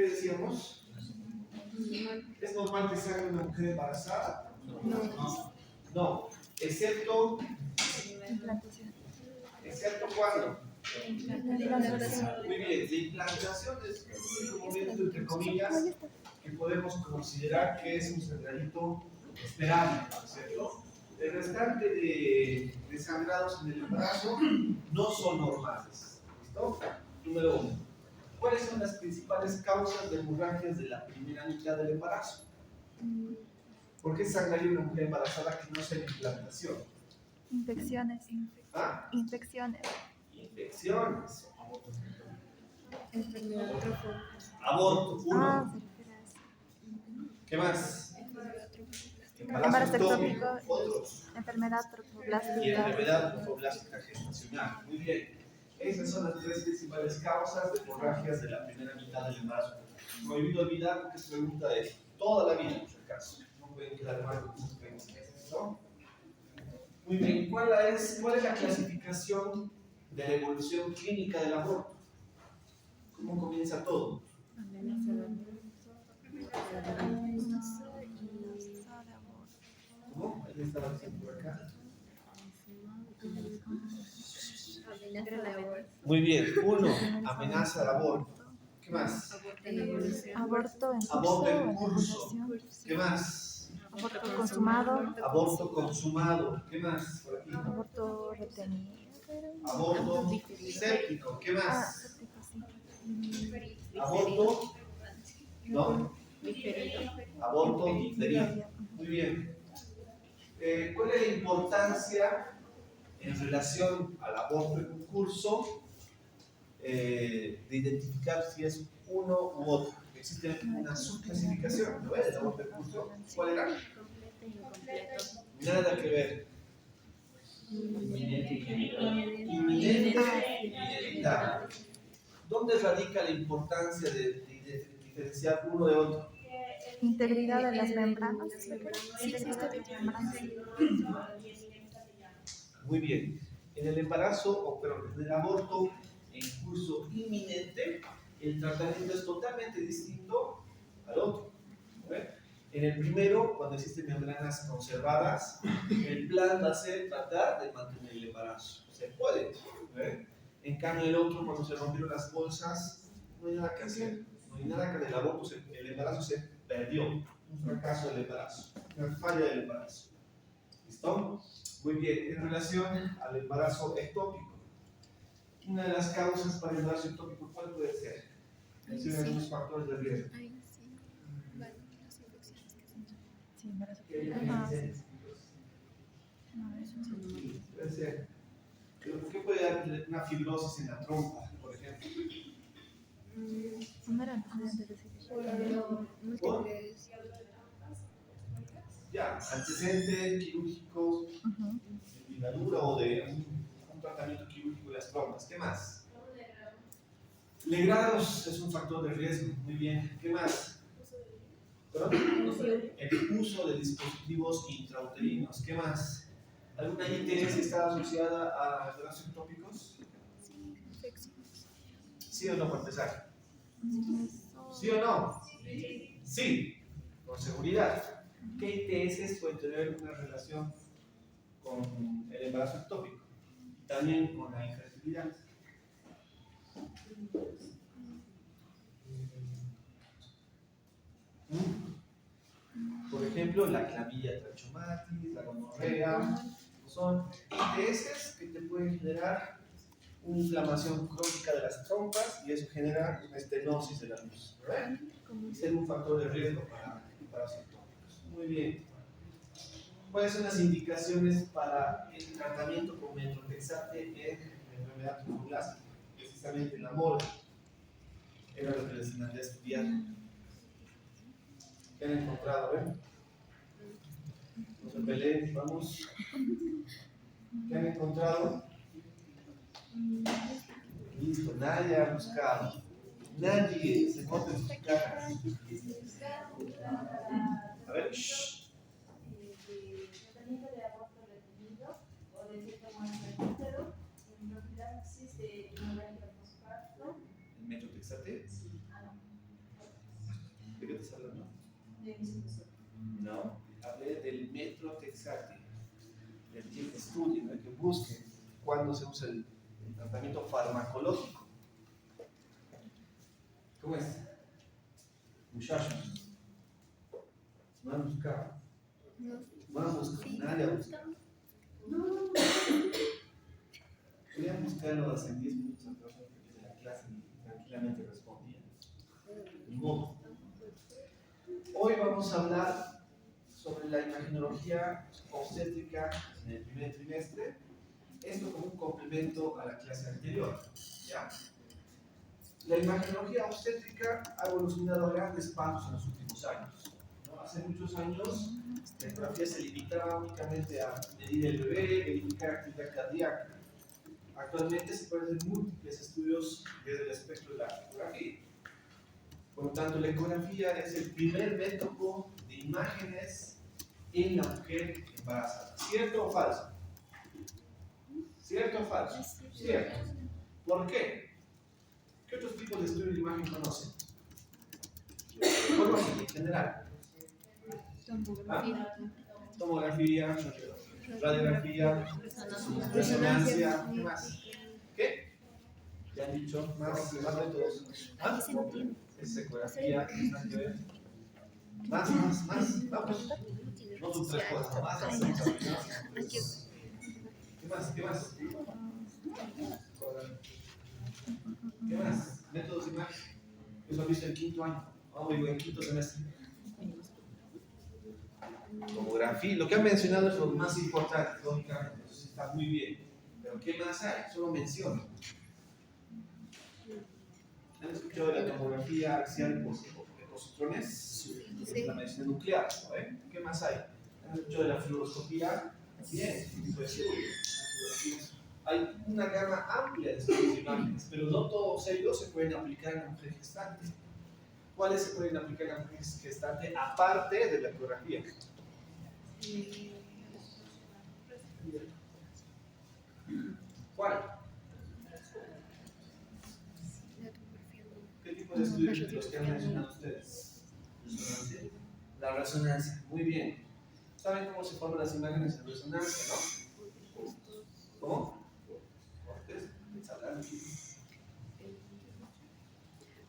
¿Qué decíamos? ¿Es normal que salga una mujer embarazada? No, excepto ¿cuándo? Muy bien, de implantación es un momento entre comillas que podemos considerar que es un sangradito esperable, ¿no es cierto? El restante de sangrados en el embarazo no son normales. ¿Listo? Número 1. ¿Cuáles son las principales causas de hemorragias de la primera mitad del embarazo? ¿Por qué sangraría una mujer embarazada que no sea la implantación? Infecciones. ¿Ah? Infecciones. Infecciones. Enfermedad. Aborto. 1. Se refiere a eso. ¿Qué más? Embarazo ectópico. Otros. Enfermedad Y trofoblástica. enfermedad trofoblástica gestacional. Muy bien. Esas son las tres principales causas de hemorragias de la primera mitad del embarazo. Prohibido olvidar porque se pregunta de toda la vida, por si acaso. No pueden quedar mal con esas preguntas, ¿no? Muy bien. ¿Cuál es la clasificación de la evolución clínica del aborto? ¿Cómo comienza todo? ¿Cómo? ¿Alguien estaba diciendo por acá? Muy bien. 1. Amenaza al aborto. ¿Qué más? Aborto en curso. Aborto en curso. Evaluación. ¿Qué más? Aborto consumado. Aborto consumado. ¿Qué más? Por aquí. Aborto retenido. Aborto séptico. ¿Qué más? Séptico, sí. Aborto. ¿No? Aborto diferido. Muy bien. ¿Cuál es la importancia en relación al aborto en curso de identificar si es uno u otro? Existe una subclasificación, ¿no ves? El aborto en curso. ¿Cuál era? Nada que ver. Inminente y inevitable. ¿Dónde radica la importancia de diferenciar uno de otro? Integridad de las membranas. Integridad de las membranas. Muy bien. En el embarazo, en el aborto en curso inminente, el tratamiento es totalmente distinto al otro. ¿Ve? En el primero, cuando existen membranas conservadas, el plan va a ser tratar de mantener el embarazo. Se puede. ¿Ve? En cambio, el otro, cuando se rompieron las bolsas, no hay nada que hacer. No hay nada que del aborto, el embarazo se perdió. Un fracaso del embarazo. Una falla del embarazo. ¿Listo? Muy bien. En relación al embarazo ectópico, una de las causas para el embarazo ectópico, ¿cuál puede ser? Mencionan algunos factores de riesgo. Sí, embarazo. Puede ser. ¿Qué puede dar una fibrosis en la trompa, por ejemplo? No era antes de decir. Múltiples. Ya, antecedente quirúrgico de ligadura o de un tratamiento quirúrgico de las trompas. ¿Qué más? Legrados es un factor de riesgo. Muy bien. ¿Qué más? ¿Perdón? El uso de dispositivos intrauterinos. ¿Qué más? ¿Alguna ITS está asociada a embarazos ectópicos? ¿Sí o no, para empezar? ¿Sí o no? Sí, con seguridad. ¿Qué ITS pueden tener una relación con el embarazo ectópico? También con la infertilidad. Por ejemplo, la clamilla trachomatis, la gonorrea, son ITS que te pueden generar una inflamación crónica de las trompas y eso genera una estenosis de la luz. Y ser un factor de riesgo para embarazos ectópicos. Muy bien. ¿Cuáles son las indicaciones para el tratamiento con methotrexate en la enfermedad trofoblástica? Precisamente la mora. Era lo que les mandé a estudiar. ¿Qué han encontrado? No se peleen, vamos. ¿Qué han encontrado? Listo, nadie ha buscado. Nadie se nota en sus caras. A ver, shh. Tratamiento de aborto retenido o de cierta muerte del útero, en profilaxis de hemorragia postparto. ¿El methotrexate? No, hablé del metro texátil, del que estudie, ¿no? Que busque cuándo se usa el tratamiento farmacológico. ¿Cómo es? Muchachos, no han buscado. No han buscado, nadie ha buscado. Podrían buscarlo hace 10 minutos atrás de la clase y tranquilamente respondían. Ni modo. Hoy vamos a hablar sobre la imagenología obstétrica en el primer trimestre. Esto como un complemento a la clase anterior. ¿Ya? La imagenología obstétrica ha evolucionado a grandes pasos en los últimos años, ¿no? Hace muchos años la ecografía se limitaba únicamente a medir el bebé, verificar actividad cardíaca. Actualmente se pueden hacer múltiples estudios desde el espectro de la ecografía. Por lo tanto, la ecografía es el primer método de imágenes en la mujer embarazada. ¿Cierto o falso? ¿Cierto o falso? Cierto. ¿Por qué? ¿Qué otros tipos de estudio de imagen conocen? Conocen en general. Tomografía. Tomografía, radiografía, resonancia, ¿qué más? ¿Qué? ¿Ya han dicho? Más métodos. ¿Ah? Es ecografía, nada que ver. Más, vamos. No son 3 cosas, más. ¿Qué más? ¿Qué más? ¿Qué más? Métodos de imagen. Eso lo visto en quinto año. Digo, en quinto semestre. Tomografía. Lo que han mencionado es lo más importante, lógicamente. Eso está muy bien. Pero ¿qué más hay? Solo menciono. ¿Han escuchado de la tomografía axial de positrones? Es la medicina nuclear, ¿no? ¿Qué más hay? ¿Han escuchado de la fluoroscopía? Bien, tipo de estudio. Hay una gama amplia de estudios de imágenes, pero no todos ellos se pueden aplicar en la mujer gestante. ¿Cuáles se pueden aplicar en la mujer gestante aparte de la ecografía? ¿Cuál? ¿Qué tipo de estudios de los que han mencionado ustedes? La resonancia. Muy bien. ¿Saben cómo se forman las imágenes en resonancia, no? ¿Cómo?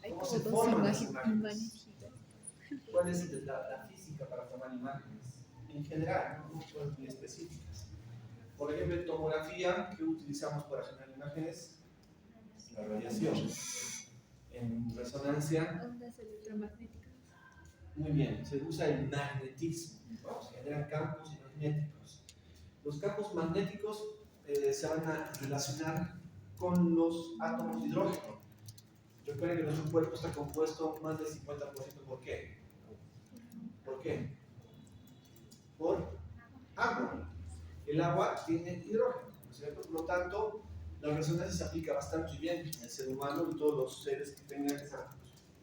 ¿Cómo se forman las imágenes? ¿Cuál es la física para formar imágenes? En general, no cosas muy específicas. Por ejemplo, en tomografía, ¿qué utilizamos para generar imágenes? La radiación. En resonancia, Ondas electromagnéticas. muy bien, se usa el magnetismo. Se generan campos magnéticos. Los campos magnéticos se van a relacionar con los átomos de hidrógeno. Recuerden que nuestro cuerpo está compuesto más del 50%. ¿Por qué? ¿Por qué? Por agua. El agua tiene hidrógeno, ¿no es cierto? Por lo tanto, la resonancia se aplica bastante bien en el ser humano y todos los seres que tengan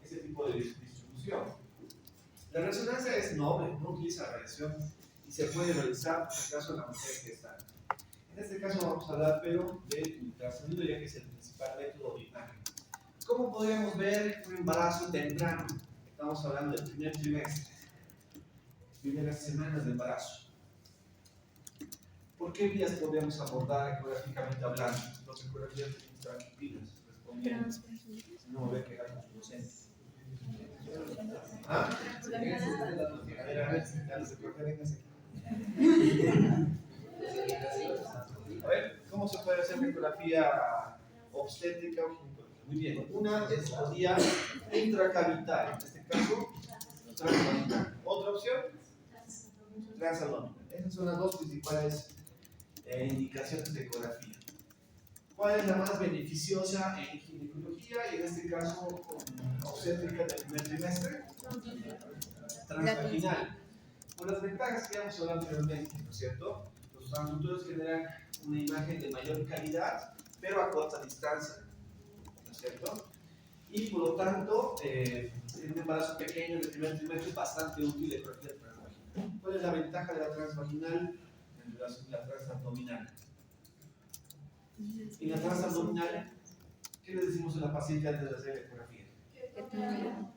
ese tipo de distribución. La resonancia es noble, no utiliza radiación y se puede realizar en el caso de la mujer que está. En este caso vamos a hablar, pero del ultrasonido, ya que es el principal método de imagen. ¿Cómo podríamos ver un embarazo temprano? Estamos hablando del primer trimestre, primeras semanas de embarazo. ¿Por qué vías podríamos abordar ecográficamente hablando? Los ecografías tranquilas, respondiendo. No me voy a quejar con su docente. ¿Ah? A ver, a los ecografías. A ver, ¿cómo se puede hacer ecografía obstétrica o ginecológica? Muy bien, una es la vía intracavital, en este caso, transvaginal. Otra opción, transalómica. Esas son las dos principales indicaciones de ecografía. ¿Cuál es la más beneficiosa en ginecología y en este caso obstétrica del primer trimestre? Transvaginal. Por las ventajas que hemos hablado anteriormente, ¿no es cierto? Los transductores generan una imagen de mayor calidad, pero a corta distancia, ¿no es cierto? Y por lo tanto, en un embarazo pequeño del primer trimestre es bastante útil la ecografía transvaginal. ¿Cuál es la ventaja de la transvaginal en relación a la transabdominal? En la transabdominal, ¿qué le decimos a la paciente antes de hacer la ecografía?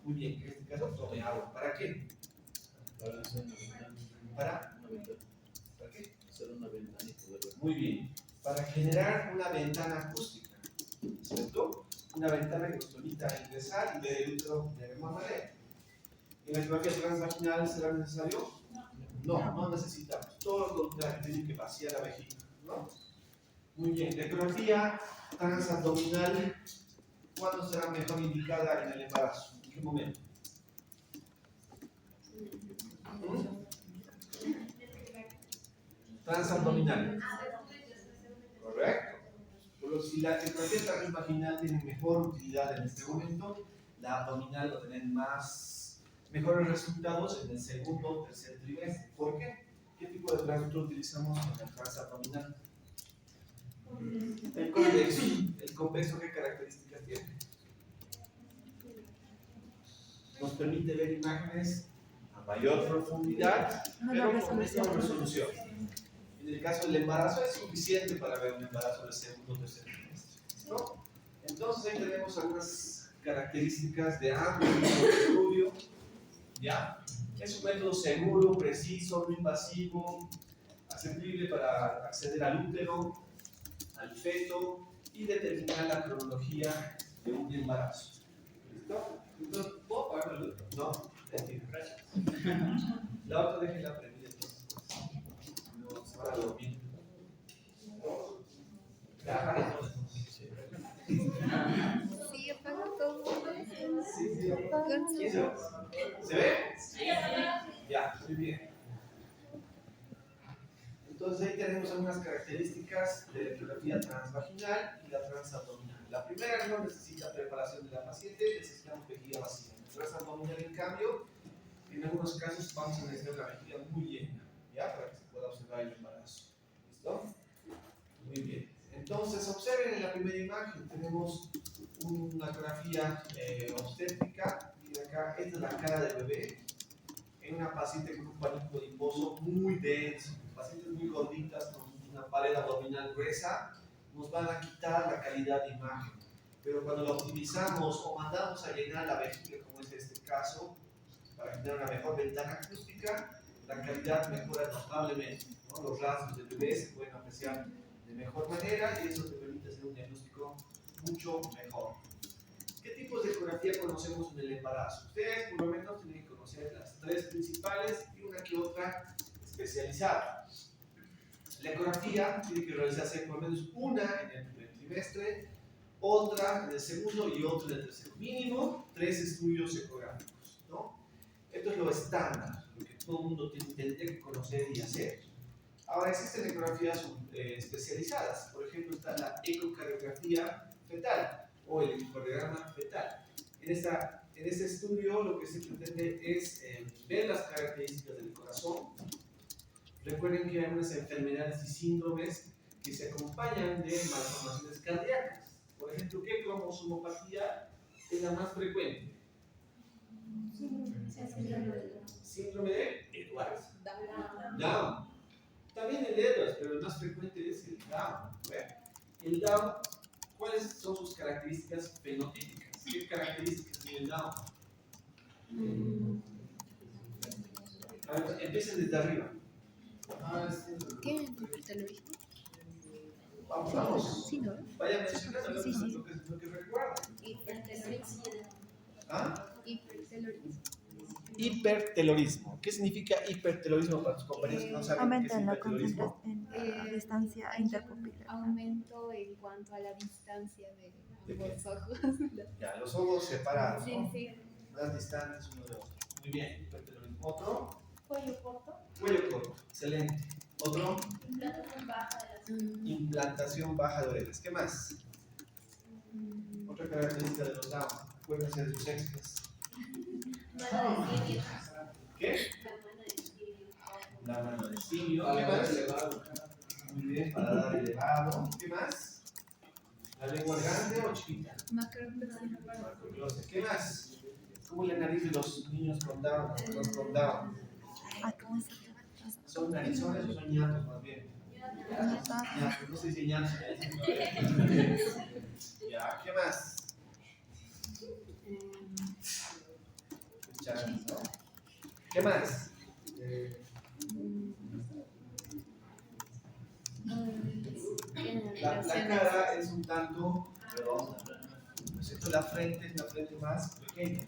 Muy bien, en este caso tome agua. ¿Para qué? Para hacer una ventana. ¿Para? Una ventana. ¿Para qué? Hacer una ventana y poder ver. Muy bien. Para generar una ventana acústica, ¿cierto? Una ventana que nos permita ingresar y ver el útero de la misma manera. ¿En la ecografía transvaginal será necesario? No, no necesitamos. Todo lo contrario, tiene que vaciar la vejiga, ¿no? Muy bien. La ecografía transabdominal, ¿cuándo será mejor indicada en el embarazo? ¿En qué momento? Transabdominal. Correcto. Pero si la ecografía transvaginal tiene mejor utilidad en este momento, la abdominal va a tener mejores resultados en el segundo o tercer trimestre. ¿Por qué? ¿Qué tipo de transductor utilizamos en la transabdominal? El convexo. ¿El convexo qué características tiene? Nos permite ver imágenes a mayor profundidad, pero con menor resolución. En el caso del embarazo es suficiente para ver un embarazo del segundo o tercer trimestre. ¿Listo? Entonces ahí tenemos algunas características de ambos tipos de estudio. ¿Ya? Es un método seguro, preciso, no invasivo, asequible para acceder al útero, al feto y determinar la cronología de un embarazo. ¿Listo? Entonces, ¿puedo pagar la luz? No, mentira. Gracias. La otra déjenla prendida entonces. No, se van a dormir. Ya, Sí, apaga todo. sí, ¿quién se va? ¿Se ve? Sí. Ya, muy bien. Entonces ahí tenemos algunas características de la ecografía transvaginal y la transabdominal. La primera no necesita preparación de la paciente, necesitamos vejiga vacía. La transabdominal, en cambio, en algunos casos vamos a necesitar una vejiga muy llena, ¿ya? Para que se pueda observar el embarazo. ¿Listo? Muy bien. Entonces, observen en la primera imagen, tenemos una ecografía obstétrica, y acá esta es la cara del bebé, en una paciente con un pánico adiposo muy denso. Pacientes muy gorditas con una pared abdominal gruesa nos van a quitar la calidad de imagen. Pero cuando la optimizamos o mandamos a llenar la vejiga, como es este caso, para generar una mejor ventana acústica, la calidad mejora notablemente, ¿no? Los rasgos del bebé se pueden apreciar de mejor manera y eso te permite hacer un diagnóstico mucho mejor. ¿Qué tipos de ecografía conocemos en el embarazo? Ustedes por lo menos tienen que conocer las tres principales y una que otra especializada. La ecografía tiene que realizarse por lo menos una en el primer trimestre, otra en el segundo y otra en el tercero. Mínimo 3 estudios ecográficos, ¿no? Esto es lo estándar, lo que todo el mundo tendría que conocer y hacer. Ahora existen ecografías especializadas. Por ejemplo, está la ecocardiografía fetal o el ecocardiograma fetal. En este estudio lo que se pretende es ver las características del corazón. Recuerden que hay unas enfermedades y síndromes que se acompañan de malformaciones cardíacas. Por ejemplo, ¿qué cromosomopatía es la más frecuente? Síndrome de Edwards. Down. También el Edwards, pero el más frecuente es el Down. El Down, ¿cuáles son sus características fenotípicas? ¿Qué características tiene el Down? A ver, empiecen desde arriba. ¿Qué? ¿Hipertelorismo? Vamos. Sí, ¿no? Vaya mencionando Sí, sí. lo que recuerda. Hipertelorismo. ¿Ah? Hipertelorismo. Hipertelorismo. ¿Qué significa hipertelorismo para tus compañeros que no saben qué es Aumenta en la hipertelorismo? concentración, en la distancia interpupilar. Aumento en cuanto a la distancia de ambos ojos. Ya, los ojos separados, Sí, ¿no? sí. Más distantes uno de otro. Muy bien, hipertelorismo. ¿Otro? Cuello corto. Cuello corto. Excelente. ¿Otro? Implantación baja de las Implantación baja de orejas. ¿Qué más? Otra característica de los Down. Acuérdense de sus extras. mano de simio. ¿Qué? La mano de simio. La mano de simio. ¿Qué más? Muy bien, para dar elevado. ¿Qué más? ¿La lengua grande o chiquita? Macroglosia. ¿Qué más? ¿Cómo es la nariz de los niños con Down? Los con Down. Ah, ¿cómo se ¿Son narizones o son ñatos más bien? Ñatos, no sé si ñatos. Ya, ¿qué más? Cucharas, ¿no? ¿Qué más? La cara es un tanto redonda, ¿no es cierto? La frente es una frente más pequeña.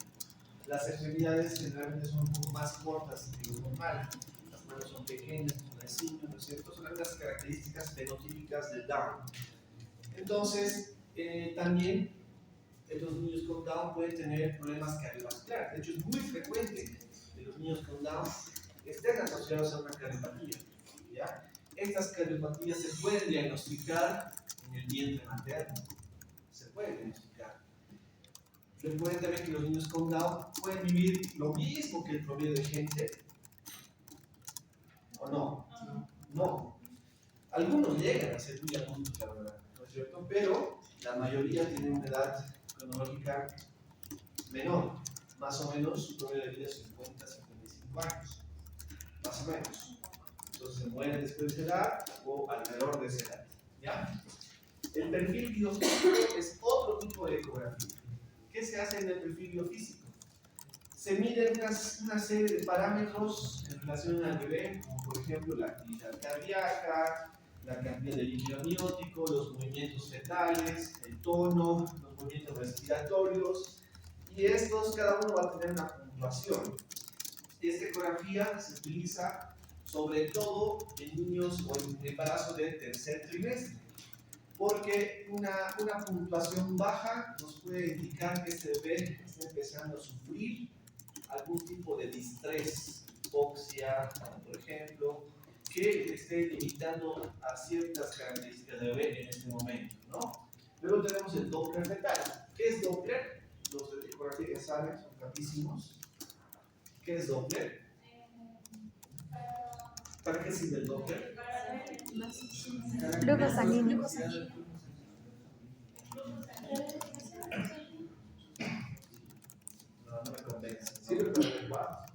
Las extremidades generalmente son un poco más cortas que lo normal. Las manos son pequeñas, con el ciño, ¿no es cierto? Son las características fenotípicas del Down. Entonces, también los niños con Down pueden tener problemas cardiovasculares. De hecho, es muy frecuente que los niños con Down estén asociados a una cardiopatía, ¿ya? Estas cardiopatías se pueden diagnosticar en el vientre materno. Se pueden diagnosticar. Recuerden también que los niños con Down pueden vivir lo mismo que el promedio de gente. ¿O no? No. Algunos llegan a ser muy adultos, la verdad, ¿no es cierto? Pero la mayoría tienen una edad cronológica menor. Más o menos su promedio de vida es 50 a 55 años. Más o menos. Entonces se mueren después de esa edad o alrededor de esa edad. ¿Ya? El perfil biofísico es otro tipo de ecografía. ¿Qué se hace en el perfil biofísico? Se miden una serie de parámetros en relación al bebé, como por ejemplo la actividad cardíaca, la cantidad de líquido amniótico, los movimientos fetales, el tono, los movimientos respiratorios, y estos cada uno va a tener una puntuación. Esta ecografía se utiliza sobre todo en niños o en embarazo de tercer trimestre, porque una puntuación baja nos puede indicar que este bebé está empezando a sufrir algún tipo de distrés, hipoxia, por ejemplo, que esté limitando a ciertas características del bebé en este momento, ¿no? Luego tenemos el Doppler fetal. ¿Qué es Doppler? Los de ecografía que saben son rapidísimos. ¿Qué es Doppler? ¿Para qué sirve el Doppler? Flujo sanguíneo. No me convence. ¿Sirve para el lenguaje?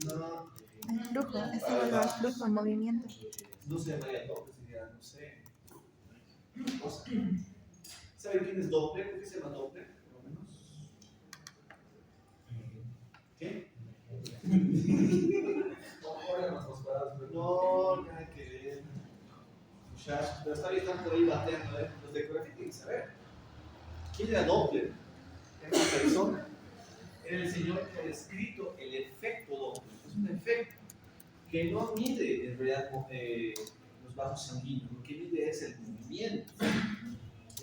No, El flujo, es igual al flujo, el movimiento. no se llamaría Doppler, sería, no sé. Cosa. ¿Saben quién es Doppler? ¿Por qué se llama Doppler? Por lo menos. ¿Qué? No, nada que ver. Muchachos, pero está bien, están por ahí bateando, ¿eh? Los de ecografía tienen que saber. ¿Quién era Doppler? Era una persona. Era el señor que ha descrito el efecto Doppler. Es un efecto que no mide en realidad los vasos sanguíneos, lo que mide es el movimiento,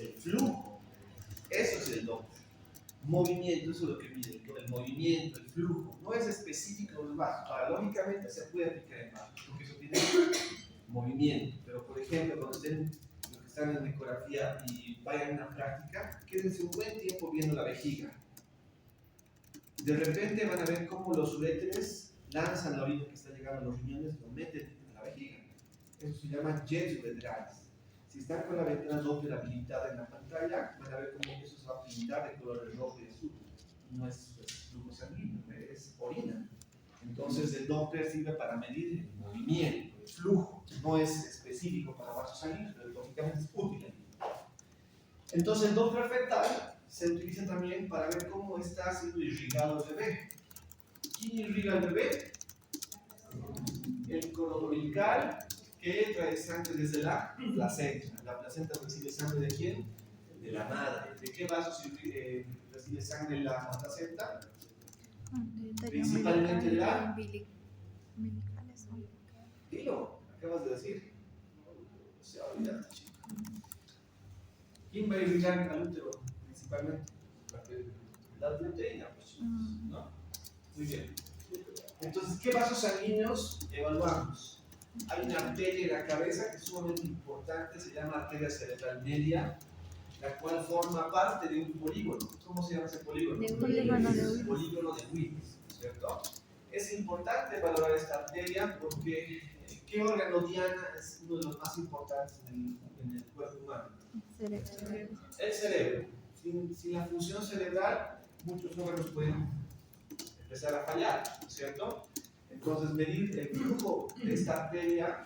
el flujo. Eso es el Doppler. Movimiento, eso es lo que mide, el movimiento, el flujo. No es específico de los vasos. Paradójicamente se puede aplicar en vasos, porque eso tiene movimiento. Pero, por ejemplo, cuando estén los que están en ecografía y vayan a una práctica, quédense un buen tiempo viendo la vejiga. De repente van a ver cómo los uréteres lanzan la orina que está llegando a los riñones, lo meten en la vejiga. Eso se llama jets ureterales. Si están con la ventana Doppler habilitada en la pantalla, van a ver cómo eso se va a pintar de color rojo y azul. No es flujo sanguíneo, es orina. Entonces el Doppler sirve para medir el movimiento, el flujo. No es específico para vasos sanguíneos, pero lógicamente es útil. Entonces el Doppler fetal se utiliza también para ver cómo está siendo irrigado el bebé. ¿Quién irriga al bebé? El cordón umbilical, que trae sangre desde la placenta. La placenta recibe sangre de quién? De la madre. ¿De qué vasos recibe sangre la placenta? Principalmente de la... Umbilicales son. Dilo, acabas de decir. Se ha olvidado, chico. ¿Quién va a irrigar al útero principalmente? La proteína, pues, ¿no? Muy bien. Entonces, ¿qué vasos sanguíneos evaluamos? Hay una arteria en la cabeza que es sumamente importante, se llama arteria cerebral media, la cual forma parte de un polígono. ¿Cómo se llama ese polígono? Polígono de Willis. Polígono de Willis, ¿cierto? Es importante valorar esta arteria porque ¿qué órgano diana es uno de los más importantes en el cuerpo humano? El cerebro. Sin la función cerebral, muchos órganos pueden empezar a fallar, ¿cierto? Entonces, medir el flujo de esta arteria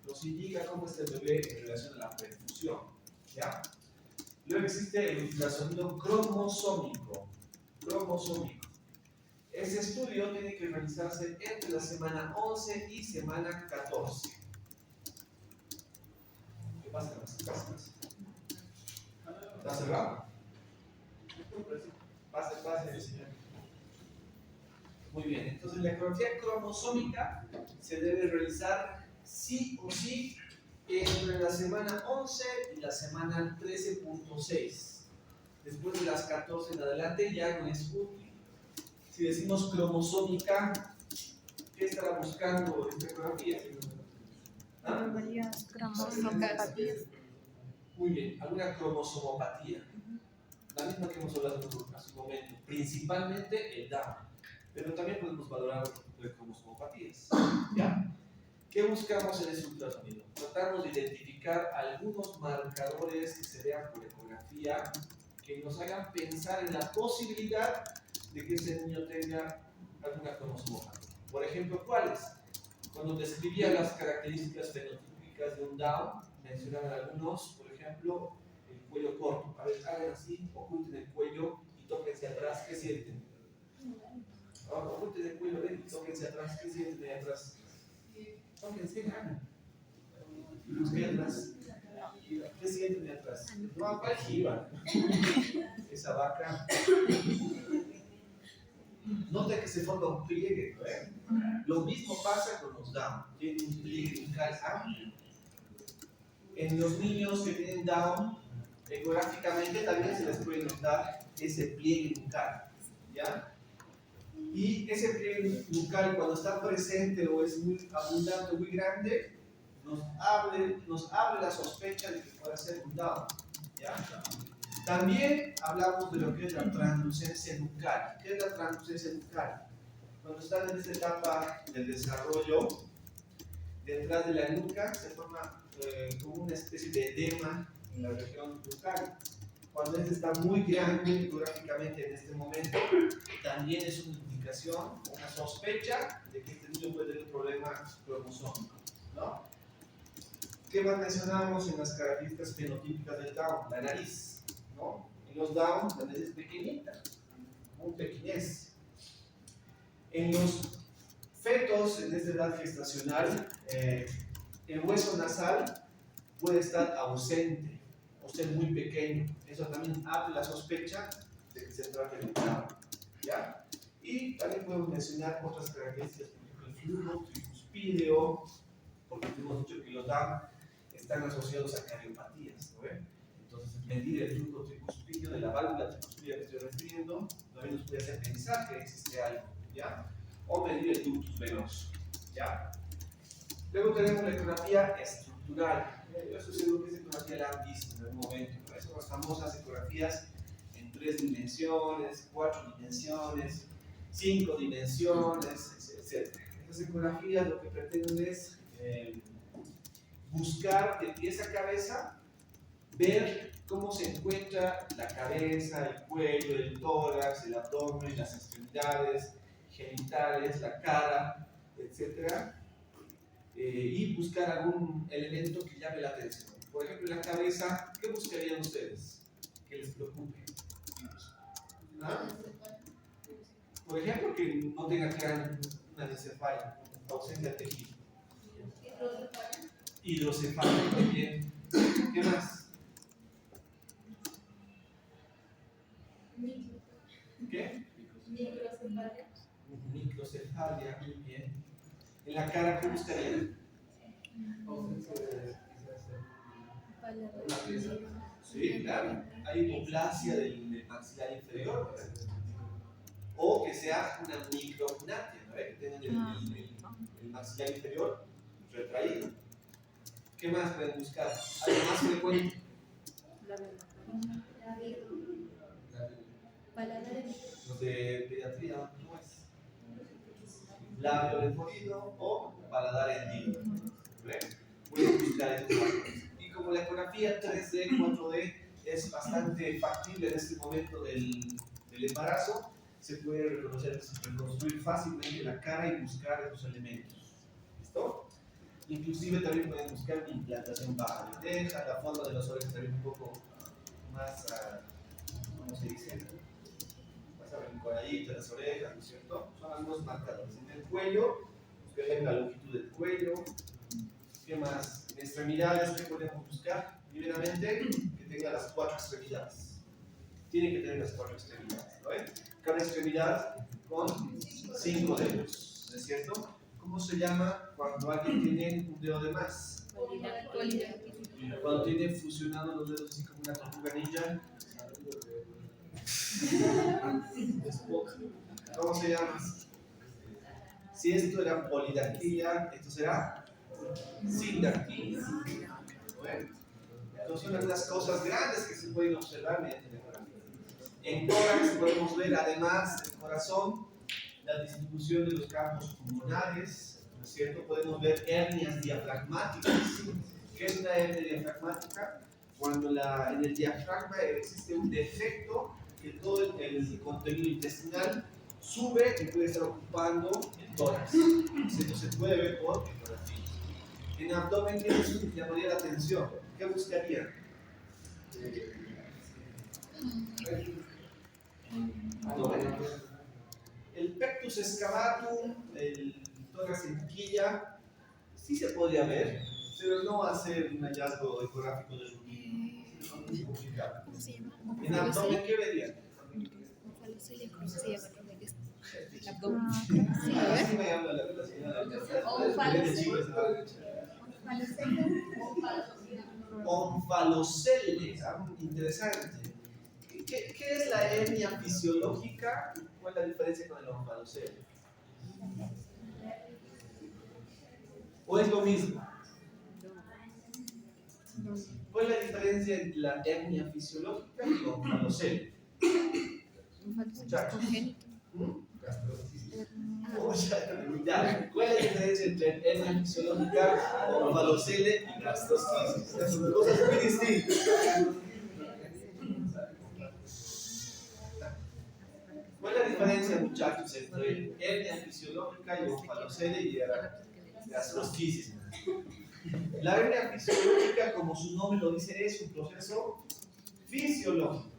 nos indica cómo está el bebé en relación a la perfusión, ¿ya? Luego existe el ultrasonido cromosómico. Cromosómico. Ese estudio tiene que realizarse entre la semana 11 y semana 14. ¿Qué pasa? ¿Está cerrado? Pase, señor. Muy bien, entonces la ecografía cromosómica se debe realizar sí o sí entre la semana 11 y la semana 13.6. Después de las 14 en adelante ya no es útil. Si decimos cromosómica, ¿qué estará buscando esta ecografía? ¿Ah? Varias cromosomopatías. Muy bien, alguna cromosomopatía. La misma que hemos hablado hace un momento. Principalmente el Down. Pero también podemos valorar otro tipo de cromosomopatías. ¿Ya? ¿Qué buscamos en ese ultrasonido? Tratamos de identificar algunos marcadores que se vean por ecografía que nos hagan pensar en la posibilidad de que ese niño tenga alguna cromosomopatía. Por ejemplo, ¿cuáles? Cuando describía las características fenotípicas de un Down, mencionaban algunos, por ejemplo, el cuello corto. A ver, hagan así, oculten el cuello y tóquense atrás. ¿Qué sienten? Ahora, oculten el cuello, ven, y tóquense atrás. ¿Qué sienten ahí atrás? Tóquense, hagan. Busquen atrás. ¿Qué sienten ahí atrás? No, ¿cuál jiba? Esa vaca. Nota que se forma un pliegue, ¿no? Lo mismo pasa con los Down. Tienen un pliegue nucal amplio. En los niños que tienen Down, ecográficamente también se les puede notar ese pliegue nucal, ¿ya? Y ese pliegue nucal, cuando está presente o es muy abundante o muy grande, nos abre la sospecha de que pueda ser un Down, ¿ya? También hablamos de lo que es la translucencia nucal. ¿Qué es la translucencia nucal? Cuando están en esta etapa del desarrollo, detrás de la nuca se forma como una especie de edema en la región nucal. Cuando este está muy grande ecográficamente en este momento, también es una indicación, una sospecha de que este niño puede tener un problema cromosómico, ¿no? ¿Qué más mencionamos en las características fenotípicas del Down? La nariz, ¿no? En los Down la nariz es pequeñita, muy pequeñez. En los fetos en esta edad gestacional, el hueso nasal puede estar ausente o ser muy pequeño. Eso también abre la sospecha de que se trata de un Down, ¿ya? Y también podemos mencionar otras características, por ejemplo, el flujo tricuspídeo, porque hemos dicho que los Down están asociados a cariopatías, ¿no ven? Entonces, medir el flujo tricuspídeo de la válvula tricuspídea que estoy refiriendo también nos puede hacer pensar que existe algo, ¿ya? O medir el ductus venoso, ¿ya? Luego tenemos la ecografía estructural. Yo estoy seguro que esa ecografía la han visto en algún momento, ¿no? Esas son las famosas ecografías en 3 dimensiones, 4 dimensiones, 5 dimensiones, etc. Esas ecografías lo que pretenden es buscar de pies a cabeza, ver cómo se encuentra la cabeza, el cuello, el tórax, el abdomen, las extremidades genitales, la cara, etc. Y buscar algún elemento que llame la atención. Por ejemplo, en la cabeza, ¿qué buscarían ustedes que les preocupe? ¿Ah? Por ejemplo, que no tenga clara una anencefalia, ausencia de tejido. Hidrocefalia también. ¿Qué más? ¿Qué? Microcefalia. Microcefalia, muy bien. En la cara, ¿qué buscarían? Sí, claro. Hay hipoplasia del maxilar inferior. O que sea una micrognatia, ¿no? Que tengan el maxilar inferior retraído. ¿Qué más pueden buscar? ¿Algo más frecuente? Los de pediatría, ¿cómo es? Labio lenfoide o paladar hendido. Pueden buscar estos marcadores. Y como la ecografía 3D, 4D es bastante factible en este momento del embarazo, se puede reconstruir fácilmente la cara y buscar esos elementos. ¿Listo? Inclusive también pueden buscar una implantación baja de oreja, la forma de las orejas también un poco más, ¿cómo se dice? Más arrinconaditas las orejas, ¿no es cierto? algunos marcadores. En el cuello, que tenga la longitud del cuello. ¿Qué más? En extremidades, ¿qué podemos buscar? Primeramente, que tenga las 4 extremidades. Tiene que tener las 4 extremidades, ¿no ven? Cada extremidad con 5 dedos, ¿no es cierto? ¿Cómo se llama cuando alguien tiene un dedo de más? Cuando tiene fusionados los dedos así como una tortuga ninja. ¿Cómo se llama? Si esto era polidactilia, esto será sindactilia. Bueno, entonces son algunas cosas grandes que se pueden observar mediante la ecografía. En tórax podemos ver además el corazón, la distribución de los campos pulmonares, ¿no es cierto? Podemos ver hernias diafragmáticas. ¿Qué es una hernia diafragmática? Cuando en el diafragma existe un defecto que todo el contenido intestinal sube y puede estar ocupando el tórax. Esto se puede ver por ecografía. En abdomen, ¿qué les llamaría la atención? ¿Qué buscarían? Abdomen. El pectus excavatum, el tórax en quilla, sí se podría ver, pero no va a ser un hallazgo ecográfico de rutina. Es muy complicado. ¿Cómo se llama? En abdomen, ¿qué verían? Falocelia, ¿cómo se llama? El abdomen. Ah, Sí, a ver. Así me habla la señora. Onfalocele, interesante. ¿Qué es la hernia fisiológica? ¿Cuál es la diferencia con el onfalocele? ¿O es lo mismo? ¿Cuál es la diferencia entre la hernia fisiológica y el onfalocele? Muchachos. Congénito. Ya, ¿cuál es la diferencia entre hernia fisiológica, onfalocele y gastrosquisis? Son cosas muy distintas. ¿Cuál es la diferencia, muchachos, entre hernia fisiológica y onfalocele y gastrosquisis? La hernia fisiológica, como su nombre lo dice, es un proceso fisiológico.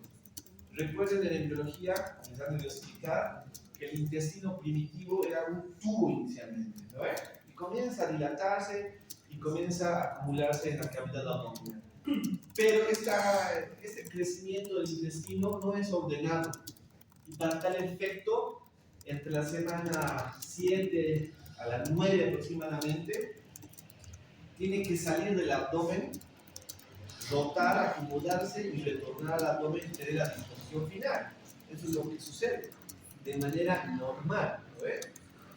Recuerden en embriología, les han de explicar que el intestino primitivo era un tubo inicialmente, ¿no? Y comienza a dilatarse y comienza a acumularse en la cavidad abdominal. Pero este crecimiento del intestino no es ordenado. Y para tal efecto, entre la semana 7 a la 9 aproximadamente, tiene que salir del abdomen, rotar, acomodarse y retornar al abdomen y tener la disposición final. Eso es lo que sucede de manera normal, ¿no ves?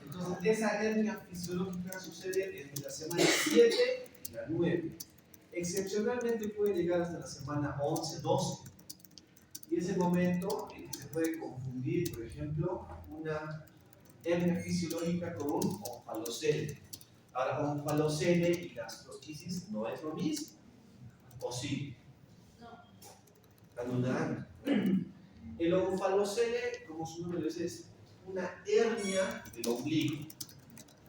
Entonces, esa hernia fisiológica sucede entre la semana 7 y la 9. Excepcionalmente puede llegar hasta la semana 11, 12. Y es el momento en que se puede confundir, por ejemplo, una hernia fisiológica con un onfalocele. Ahora, onfalocele y gastrosquisis no es lo mismo. ¿O sí? No. Están dudando. El onfalocele, como su nombre lo dice, es una hernia del ombligo,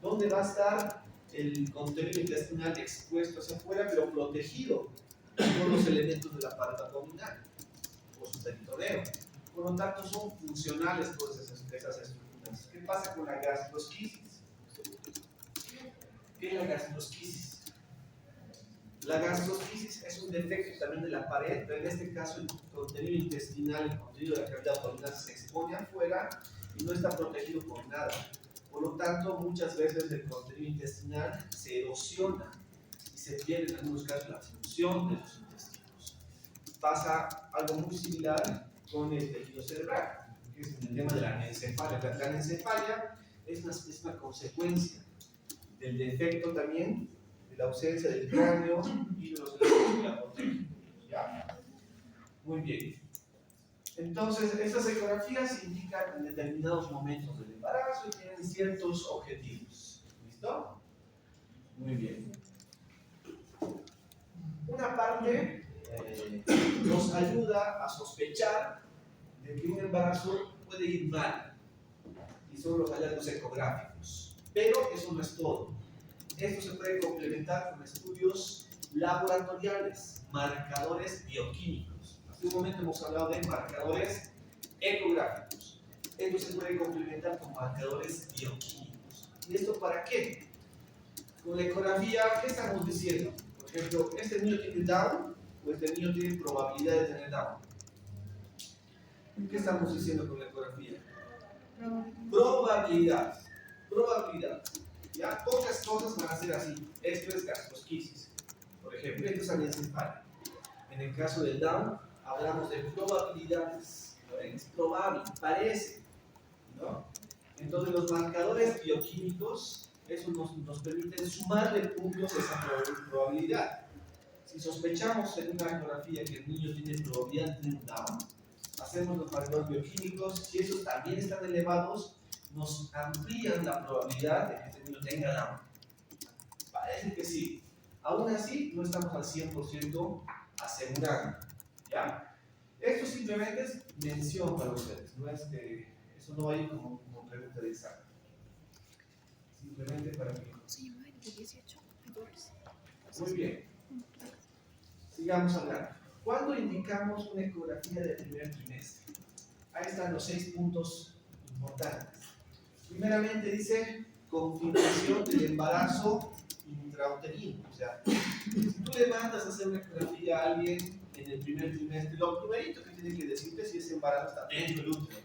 donde va a estar el contenido intestinal expuesto hacia afuera, pero protegido por los elementos de la parte abdominal, por su peritoneo. Por lo tanto, son funcionales todas esas estructuras. ¿Qué pasa con la gastrosquisis? ¿Qué es la gastrosquisis? La gastrosquisis es un defecto también de la pared, pero en este caso el contenido intestinal, el contenido de la cavidad abdominal se expone afuera y no está protegido por nada. Por lo tanto, muchas veces el contenido intestinal se erosiona y se pierde en algunos casos la función de los intestinos. Pasa algo muy similar con el tejido cerebral, que es el tema de la anencefalia. La anencefalia es una consecuencia del defecto también, de la ausencia del cráneo y de los elementos que la protegen. ¿Ya? Muy bien. Entonces, estas ecografías indican en determinados momentos del embarazo y tienen ciertos objetivos. ¿Listo? Muy bien. Una parte nos ayuda a sospechar de que un embarazo puede ir mal, y son los hallazgos ecográficos. Pero eso no es todo. Esto se puede complementar con estudios laboratoriales, marcadores bioquímicos. Hace un momento hemos hablado de marcadores ecográficos. esto se puede complementar con marcadores bioquímicos. ¿Y esto para qué? Con la ecografía, ¿qué estamos diciendo? Por ejemplo, este niño tiene Down o este niño tiene probabilidad de tener Down. ¿Qué estamos diciendo con la ecografía? Probabilidad. Probabilidad. Ya, pocas cosas van a ser así. Esto es gastrosquisis. Por ejemplo, esto es anencefalia. En el caso del Down, hablamos de probabilidades. ¿No? Es probable, parece. ¿No? Entonces, los marcadores bioquímicos, eso nos permite sumarle puntos a esa probabilidad. Si sospechamos en una ecografía que el niño tiene probabilidad de tener un Down, hacemos los marcadores bioquímicos. Si esos también están elevados, nos amplían la probabilidad de que este niño tenga Down. Parece que sí. Aún así, no estamos al 100% asegurando. ¿Ya? Esto simplemente es mención para ustedes. No es que eso no hay como pregunta de examen. Simplemente para que. Muy bien. Sigamos hablando. ¿Cuándo indicamos una ecografía del primer trimestre? Ahí están los 6 puntos importantes. Primeramente dice confirmación del embarazo intrauterino. O sea, si tú le mandas a hacer una ecografía a alguien en el primer trimestre, lo primerito que tiene que decirte es si ese embarazo está dentro del útero.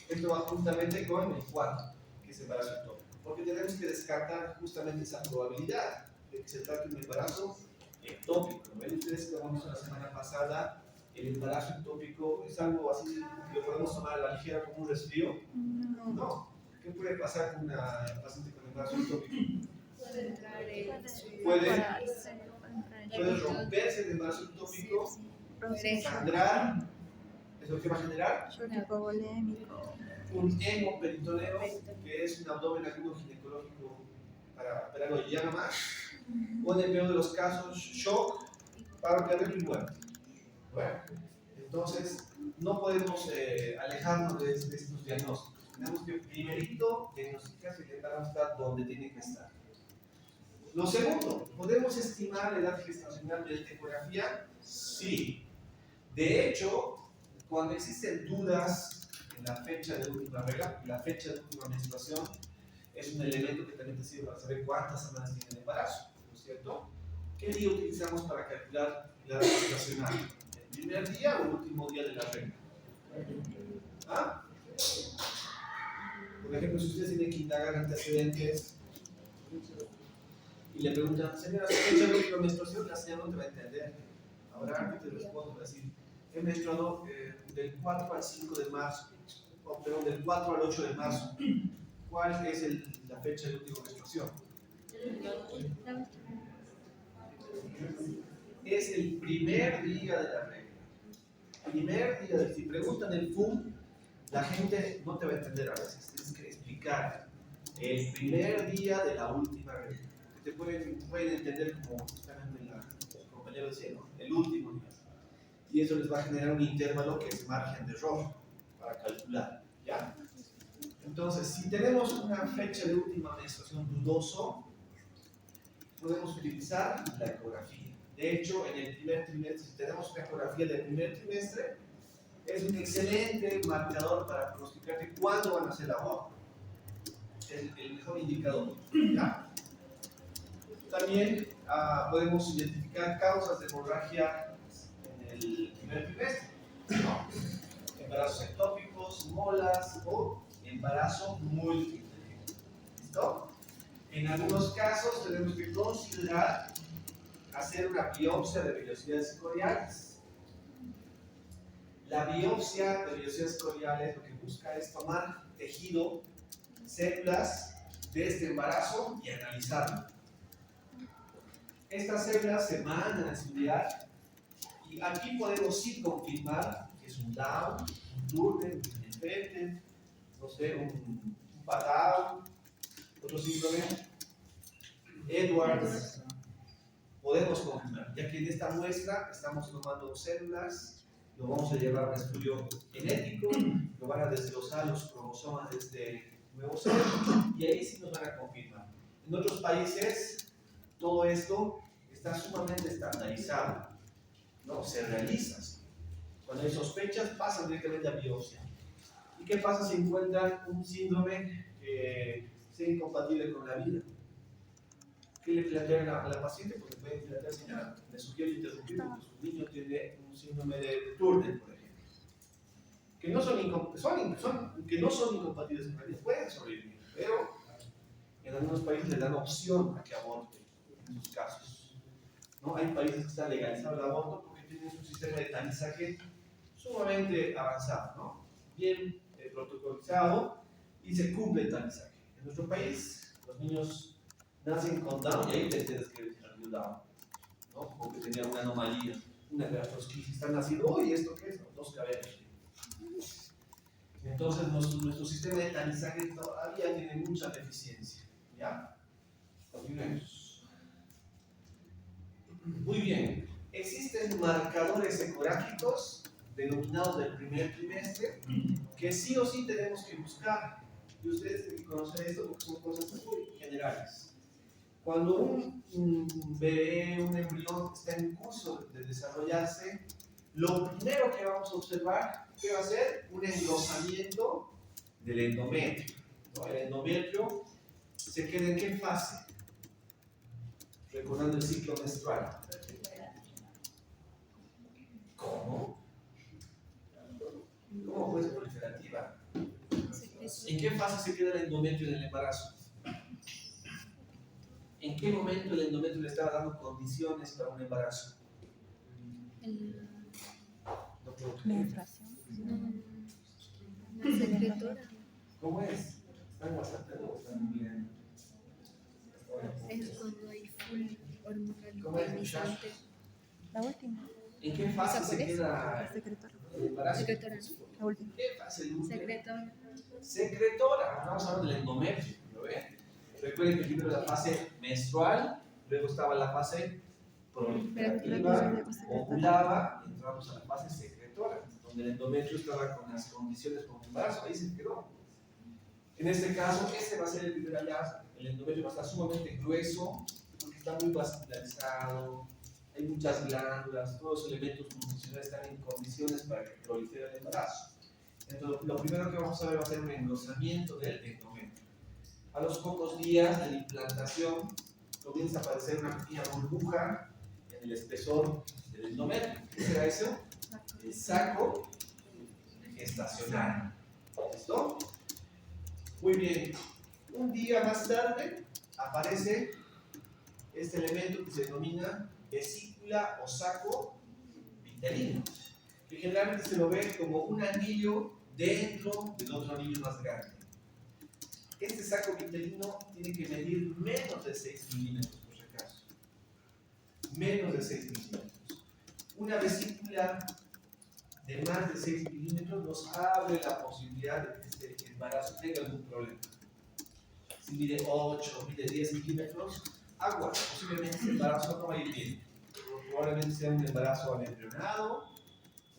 Esto va juntamente con el 4, que es embarazo ectópico. Porque tenemos que descartar justamente esa probabilidad de que se trate de un embarazo ectópico. ¿Ven ustedes que hemos visto la semana pasada? El embarazo ectópico es algo así, lo podemos tomar a la ligera como un resfrío. No. ¿Qué puede pasar con una paciente con embarazo ectópico? Puede entrar Puede romperse el embarazo ectópico, sangrar, ¿es lo que va a generar? Hipovolémico. Un hemoperitoneo, que es un abdomen agudo ginecológico para operarlo y ya no más. O en el peor de los casos, shock, paro cardíaco y muerte. Bueno, entonces no podemos alejarnos de estos diagnósticos. Tenemos que primerito diagnosticar si el embarazo está donde tiene que estar. Lo segundo, ¿podemos estimar la edad gestacional de la ecografía? Sí. De hecho, cuando existen dudas en la fecha de última regla, la fecha de última menstruación es un elemento que también te sirve para saber cuántas semanas tiene el embarazo, ¿no es cierto? ¿Qué día utilizamos para calcular la edad gestacional? ¿El primer día o el último día de la regla? ¿Ah? Por ejemplo, si ustedes tienen que indagar antecedentes y le preguntan, señora, ¿se fecha de última menstruación? La señora no te va a entender. Habrá que te respondo, va a decir, he menstruado del 4 al 5 de marzo, o perdón, del 4 al 8 de marzo. ¿Cuál es la fecha de última menstruación? Es el primer día de la regla. Primer día, si preguntan el FUM, la gente no te va a entender a veces, tienes que explicar. El primer día de la última regla. Que te pueden entender como justamente los compañeros decían, ¿no? El último día. Y eso les va a generar un intervalo que es margen de error para calcular. ¿Ya? Entonces, si tenemos una fecha de última menstruación dudoso, podemos utilizar la ecografía. De hecho, en el primer trimestre, si tenemos una ecografía del primer trimestre, es un excelente marcador para pronosticarte cuándo van a hacer la aborto. Es el mejor indicador. ¿Ya? También podemos identificar causas de hemorragia en el primer trimestre. ¿No? Embarazos ectópicos, molas o embarazo múltiple. ¿Listo? En algunos casos tenemos que considerar hacer una biopsia de vellosidades coriales. La biopsia de vellosidades coriales lo que busca es tomar tejido, células de este embarazo y analizarlo. Estas células se mandan a estudiar y aquí podemos sí confirmar que es un Down, un Turner, un Klinefelter, no sé, un Patau, otro síndrome, Edwards. Podemos confirmar, ya que en esta muestra estamos tomando células, lo vamos a llevar a un estudio genético, lo van a desglosar los cromosomas de este nuevo ser y ahí sí nos van a confirmar. En otros países, todo esto está sumamente estandarizado, ¿no? Se realiza. Cuando hay sospechas, pasan directamente a biopsia. Y qué pasa si encuentran un síndrome que sea incompatible con la vida? ¿Qué le plantean a la paciente? Porque pueden plantear, señora, me sugiero interrumpir porque su niño tiene un síndrome de Turner, por ejemplo, que no son incompatibles con la vida, pueden sobrevivir, pero en algunos países le dan opción a que aborte en sus casos. ¿No? Hay países que están legalizando el aborto porque tienen un sistema de tamizaje sumamente avanzado, ¿no? Bien protocolizado y se cumple el tamizaje. En nuestro país, los niños nacen con Down y ahí te tienes que decir Down, ¿no? Porque tenía una anomalía, una gastrosquisis, están naciendo, oye, ¿esto qué es? No, 2 cabellos. Entonces, nuestro sistema de tamizaje todavía tiene mucha deficiencia. ¿Ya? Continuemos. Muy bien. Existen marcadores ecográficos denominados del primer trimestre que sí o sí tenemos que buscar. Y ustedes tienen que conocer esto porque son cosas muy generales. Cuando un bebé, un embrión está en curso de desarrollarse, lo primero que vamos a observar, ¿qué va a ser? Un engrosamiento del endometrio. ¿No? El endometrio se queda en qué fase? Recordando el ciclo menstrual. ¿Cómo? ¿Cómo pues proliferativa? ¿En qué fase se queda el endometrio en el embarazo? ¿En qué momento el endometrio le estaba dando condiciones para un embarazo? No puedo creer. La secretora ¿Cómo es? ¿Están bastante o están bien? es cuando hay full hormonal ¿Cómo es, ionizante. La última. ¿En qué fase se queda La secretora. el embarazo? Secretora. La última. ¿Qué fase el útero? Secretora. Secretora. Vamos a hablar del endometrio. ¿Lo ven? Recuerden que primero la fase menstrual, luego estaba la fase proliferativa, ovulaba, entramos a la fase secretora, donde el endometrio estaba con las condiciones para un embarazo, ahí se quedó. En este caso, este va a ser el primer hallazgo. El endometrio va a estar sumamente grueso, porque está muy vascularizado, hay muchas glándulas, todos los elementos nutricionales están en condiciones para que prolifere el embarazo. Entonces, lo primero que vamos a ver va a ser un engrosamiento del endometrio. A los pocos días de la implantación comienza a aparecer una pequeña burbuja en el espesor del endometrio. ¿Qué será eso? El saco gestacional. ¿Listo? Muy bien. Un día más tarde aparece este elemento que se denomina vesícula o saco vitelino, que generalmente se lo ve como un anillo dentro del otro anillo más grande. Este saco vitelino tiene que medir menos de 6 milímetros, por si acaso. Menos de 6 milímetros. Una vesícula de más de 6 milímetros nos abre la posibilidad de que este embarazo tenga algún problema. Si mide 8, mide 10 milímetros, agua, posiblemente este embarazo no va a ir bien. Probablemente sea un embarazo anembrionado,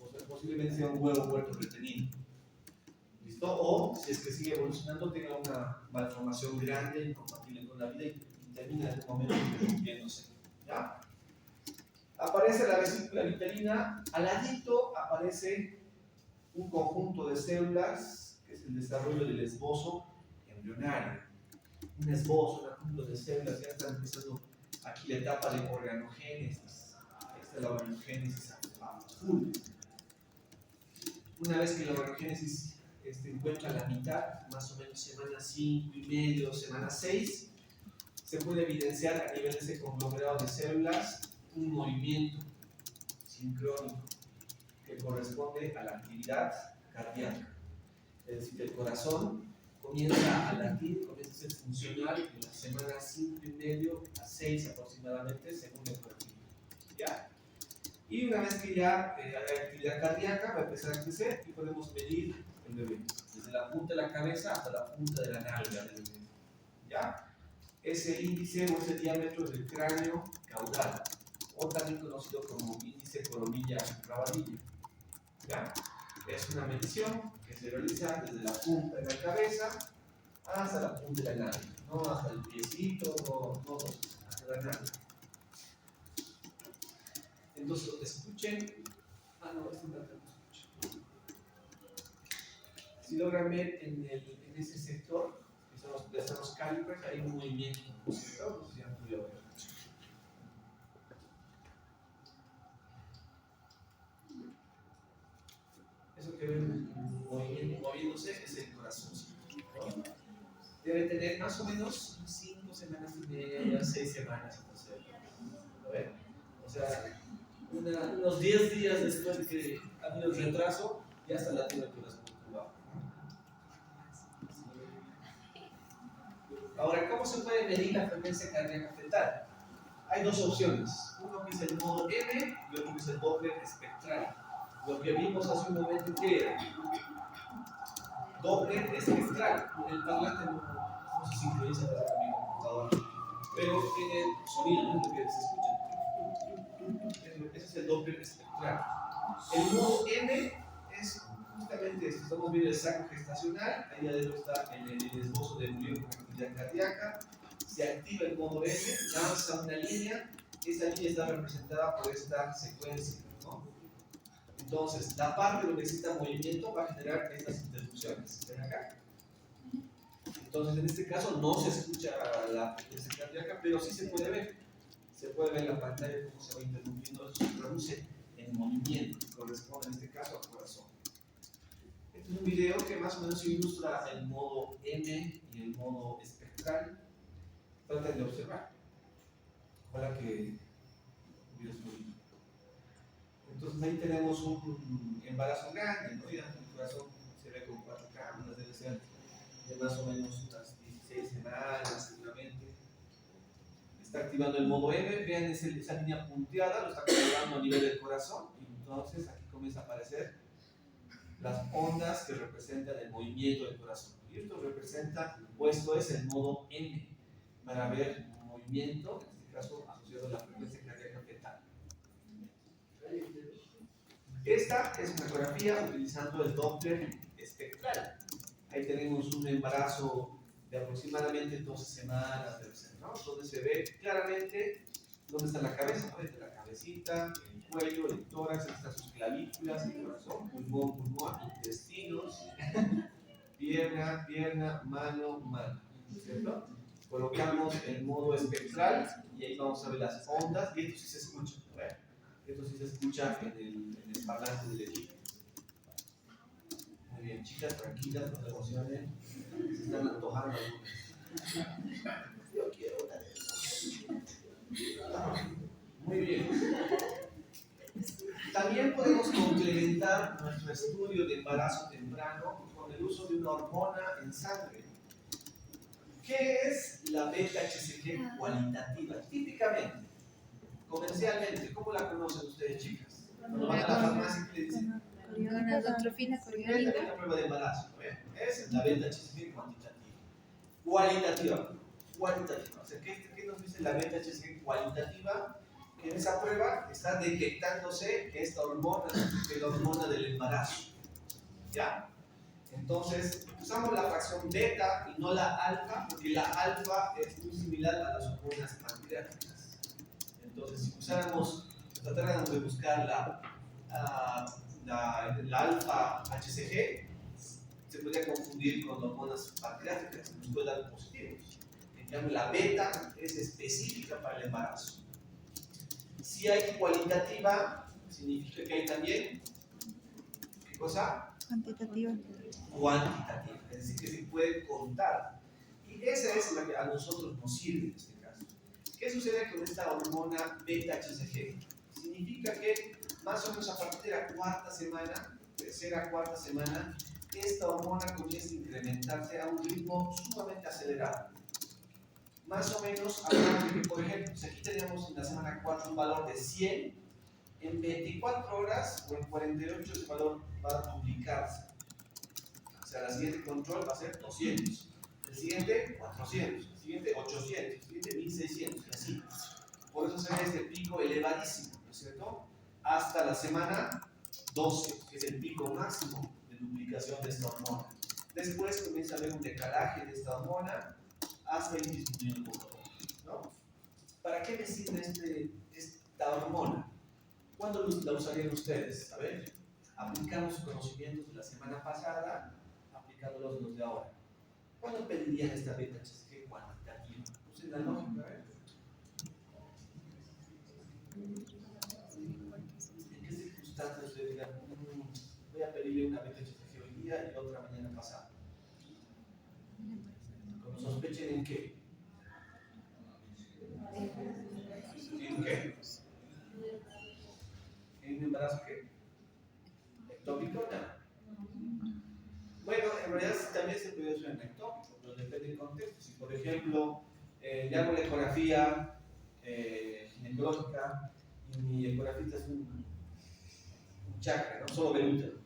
o posiblemente sea un huevo muerto retenido. ¿Listo? O, si es que sigue evolucionando, tenga una malformación grande, incompatible con la vida y termina en un momento interrumpiéndose. ¿Ya? Aparece la vesícula vitelina, al ladito aparece un conjunto de células, que es el desarrollo del esbozo embrionario. Un esbozo, un conjunto de células, ya está empezando aquí la etapa de organogénesis. Esta es la organogénesis a full. Una vez que la organogénesis encuentra la mitad, más o menos semana 5 y medio, semana 6, se puede evidenciar a nivel de ese conglomerado de células un movimiento sincrónico que corresponde a la actividad cardíaca. Es decir, el corazón comienza a latir, comienza a ser funcional en las semanas 5 y medio a 6 aproximadamente, según el perfil. ¿Ya? Y una vez que ya hay actividad cardíaca, va a empezar a crecer y podemos medir el bebé, desde la punta de la cabeza hasta la punta de la nalga del bebé. ¿Ya? Ese índice o ese diámetro del cráneo caudal, o también conocido como índice coronilla-rabadilla. ¿Ya? Es una medición que se realiza desde la punta de la cabeza hasta la punta de la nalga, no hasta el piecito, no hasta la nalga. Entonces, escuchen. No, es un dato. Si logran ver en ese sector, que son los calipers, hay un movimiento, ¿no es cierto? No sé si han podido ver. Eso que ven moviéndose es el corazón, ¿no? Debe tener más o menos 5 semanas y media, 6 semanas, no sé. ¿Lo ven? O sea, unos 10 días después de que ha habido el retraso, ya está latiendo el corazón curvado. Ahora, ¿cómo se puede medir la frecuencia cardíaca fetal? Hay dos opciones. Uno que es el modo M y otro que es el Doppler espectral. Lo que vimos hace un momento que era Doppler espectral. El parlante no se sincroniza con mi computadora, pero tiene sonido, ¿no? Es lo que se escucha. Ese es el Doppler espectral. El modo M es justamente esto. Estamos viendo el saco gestacional, ahí adentro está el esbozo de embrión con actividad cardíaca. Se activa el modo M, lanza una línea, esa línea está representada por esta secuencia, ¿no? Entonces, la parte donde exista movimiento va a generar estas interrupciones. ¿Ven acá? Entonces, en este caso no se escucha la frecuencia cardíaca, pero sí se puede ver. Se puede ver en la pantalla cómo se va interrumpiendo, eso se traduce en movimiento, que corresponde en este caso al corazón. Este es un video que más o menos ilustra el modo M y el modo espectral. Traten de observar. Ojalá que hubiera subido. Entonces ahí tenemos un embarazo grande, ¿no? Ya el corazón se ve con 4 cámaras, debe ser de más o menos unas 16 semanas seguramente. Está activando el modo M, vean esa línea punteada, lo está controlando a nivel del corazón, y entonces aquí comienza a aparecer las ondas que representan el movimiento del corazón. Y esto representa, o esto es el modo M, para ver un movimiento, en este caso asociado a la frecuencia cardíaca fetal. Esta es una ecografía utilizando el Doppler espectral. Ahí tenemos un embarazo de aproximadamente 12 semanas, ¿no? Donde se ve claramente dónde está la cabeza, ¿no? Desde la cabecita, el cuello, el tórax, están sus clavículas, el corazón, pulmón, intestinos, pierna, mano, ¿cierto? Colocamos el modo espectral y ahí vamos a ver las ondas, y esto sí se escucha, ¿no? Esto sí se escucha en el parlante del equipo. Muy bien, chicas, tranquilas, no se emocionen, se están antojando algunas. Yo quiero una de esas. Muy bien. También podemos complementar nuestro estudio de embarazo temprano con el uso de una hormona en sangre. ¿Qué es la beta-HCG cualitativa? Típicamente, comercialmente, ¿cómo la conocen ustedes, chicas? Cuando van a la farmacia, ¿qué le dicen? Gonadotrofina Esta es coriónica. la prueba de embarazo, ¿eh? Esa es la beta-HCG cuantitativa. Cualitativa. O sea, ¿qué nos dice la beta-HCG cualitativa? Que en esa prueba está detectándose esta hormona, que es la hormona del embarazo. ¿Ya? Entonces, usamos la fracción beta y no la alfa, porque la alfa es muy similar a las hormonas pancreáticas. Entonces, si tratáramos de buscar la alfa HCG, se podría confundir con hormonas pancreáticas, nos puede dar positivos. En cambio, la beta es específica para el embarazo. Si hay cualitativa, significa que hay también, ¿qué cosa? Cuantitativa. Cuantitativa, es decir, que se puede contar. Y esa es la que a nosotros nos sirve en este caso. ¿Qué sucede con esta hormona beta-HCG? Significa que más o menos a partir de la cuarta semana, tercera, cuarta semana, esta hormona comienza a incrementarse a un ritmo sumamente acelerado. Más o menos hablamos de que, por ejemplo, si aquí tenemos en la semana 4 un valor de 100, en 24 horas o en 48 ese valor va a duplicarse. O sea, la siguiente control va a ser 200, el siguiente 400, el siguiente 800, el siguiente 1600, y así. Por eso se ve este pico elevadísimo, ¿no es cierto? Hasta la semana 12, que es el pico máximo de duplicación de esta hormona. Después comienza a haber un decalaje de esta hormona hasta ir disminuyendo poco a poco, ¿no? ¿Para qué me sirve esta hormona? ¿Cuándo la usarían ustedes? A ver, aplicamos conocimientos de la semana pasada, aplicándolos los de ahora. ¿Cuándo pedirían esta beta HCG cuantitativa? Usen la lógica, ¿eh? ¿En qué circunstancias ustedes digan, voy a pedirle una beta HCG hoy día y otra mañana pasada? Cuando sospechen en qué. ¿En qué? ¿En un embarazo qué? ¿Ectópico? No. Bueno, en realidad también se puede usar en ectópico, pero depende del contexto. Si, por ejemplo, le hago la ecografía ginecológica y mi ecografista es un chakra, ¿no? Solo ve útero.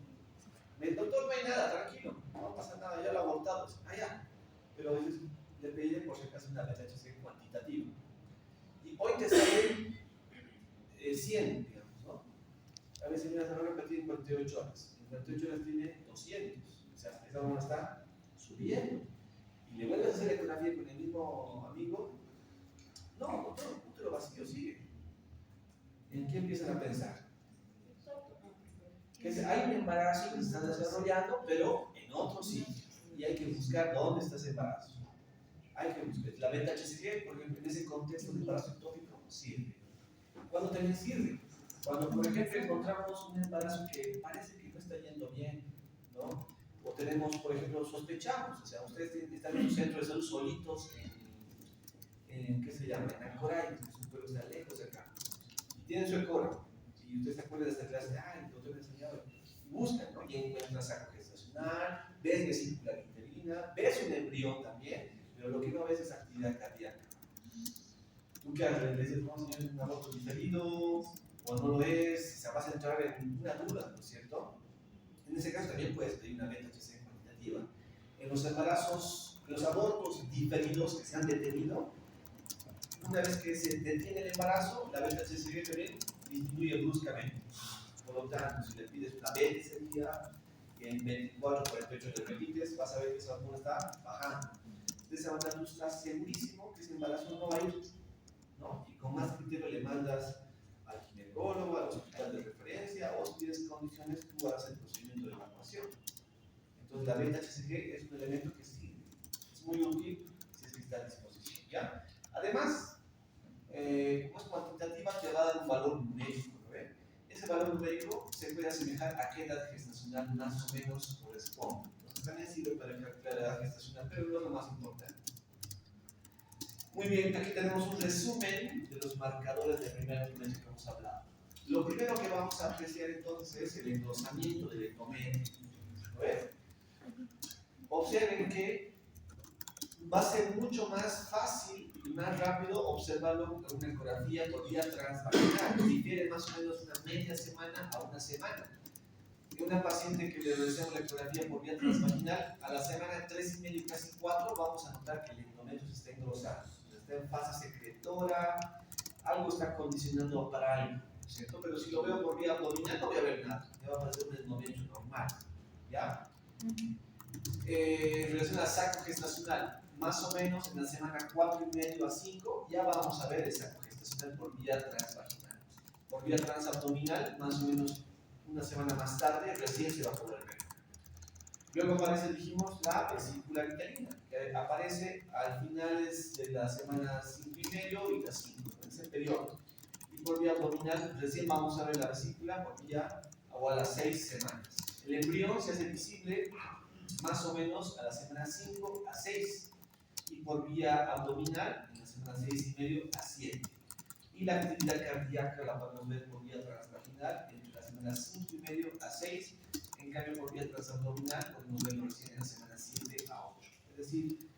Doctor, no hay nada, tranquilo, no pasa nada, ya lo ha abortado. Ya. Pero a veces le pediré por si acaso una beta HCG cuantitativa. Y hoy te sale 100, digamos, ¿no? A veces me vas a repetir en 48 horas. En 48 horas tiene 200. O sea, esa hormona está subiendo. Y le vuelves a hacer ecografía con el mismo amigo. No, doctor, el útero vacío sigue. ¿En qué empiezan a pensar? Que hay un embarazo que se está desarrollando, pero en otro sitio. Y hay que buscar dónde está ese embarazo. Hay que buscar. La beta HCG, por ejemplo, en ese contexto de embarazo ectópico, sirve. ¿Cuándo también sirve? Cuando, por ejemplo, encontramos un embarazo que parece que no está yendo bien, ¿no? O tenemos, por ejemplo, sospechamos, o sea, ustedes están en un centro de salud solitos ¿qué se llama? En Ancoray, que es un pueblo que está lejos de acá. Y tienen su ecógrafo. Y ustedes se acuerdan de esta clase, el doctor me enseñaba. Y buscan, ¿no? Y encuentran saco gestacional, ves vesícula uterina, ves un embrión también, pero lo que no ves es actividad cardíaca. ¿Tú qué haces? Le dices, no, señor, es un aborto diferido, o no lo es, se vas a entrar en una duda, ¿no es cierto? En ese caso también puedes pedir una beta HCG cuantitativa. En los embarazos, los abortos diferidos que se han detenido, una vez que se detiene el embarazo, la beta HCG también disminuye bruscamente. Por lo tanto, si le pides una beta ese día, en 24 48 le repites, vas a ver que esa hormona está bajando. De esa manera tú estás segurísimo que ese embarazo no va a ir, ¿no? Y con más criterio le mandas al ginecólogo, al hospital de referencia, o si tienes condiciones, tú haces el procedimiento de evacuación. Entonces la beta HCG es un elemento que sí es muy útil si es que está a disposición, ¿ya? Además, como es cuantitativa, te va a dar un valor numérico, ¿no? Ese valor numérico se puede asemejar a qué edad gestacional más o menos corresponde. Entonces también sirve para calcular la edad gestacional, pero no es lo más importante. Muy bien, aquí tenemos un resumen de los marcadores de primer trimestre que hemos hablado. Lo primero que vamos a apreciar entonces es el engrosamiento del endometrio. Observen que va a ser mucho más fácil y más rápido observarlo con una ecografía por vía transvaginal. Difiere más o menos una media semana a una semana. En una paciente que le realizamos la ecografía por vía transvaginal, a la semana 3 y medio, casi 4, vamos a notar que el endometrio se está engrosando. Está en fase secretora, algo está condicionando para algo, ¿cierto? Pero si lo veo por vía abdominal no voy a ver nada, me va a parecer un endometrio normal, ¿ya? En relación al saco gestacional, más o menos en la semana 4 y medio a 5 ya vamos a ver el saco gestacional por vía transvaginal. Por vía transabdominal, más o menos una semana más tarde, recién se va a poder ver. Luego aparece, dijimos, la vesícula uterina, que aparece al finales de la semana 5 y medio y la 5, en ese periodo. Y por vía abdominal, recién vamos a ver la vesícula por vía o a las 6 semanas. El embrión se hace visible más o menos a la semana 5 a 6 y por vía abdominal en la semana 6 y medio a 7. Y la actividad cardíaca la podemos ver por vía transvaginal entre las semanas 5 y medio a 6. En cambio, por vía transabdominal podemos verlo recién en la semana 7 a 8. Es decir,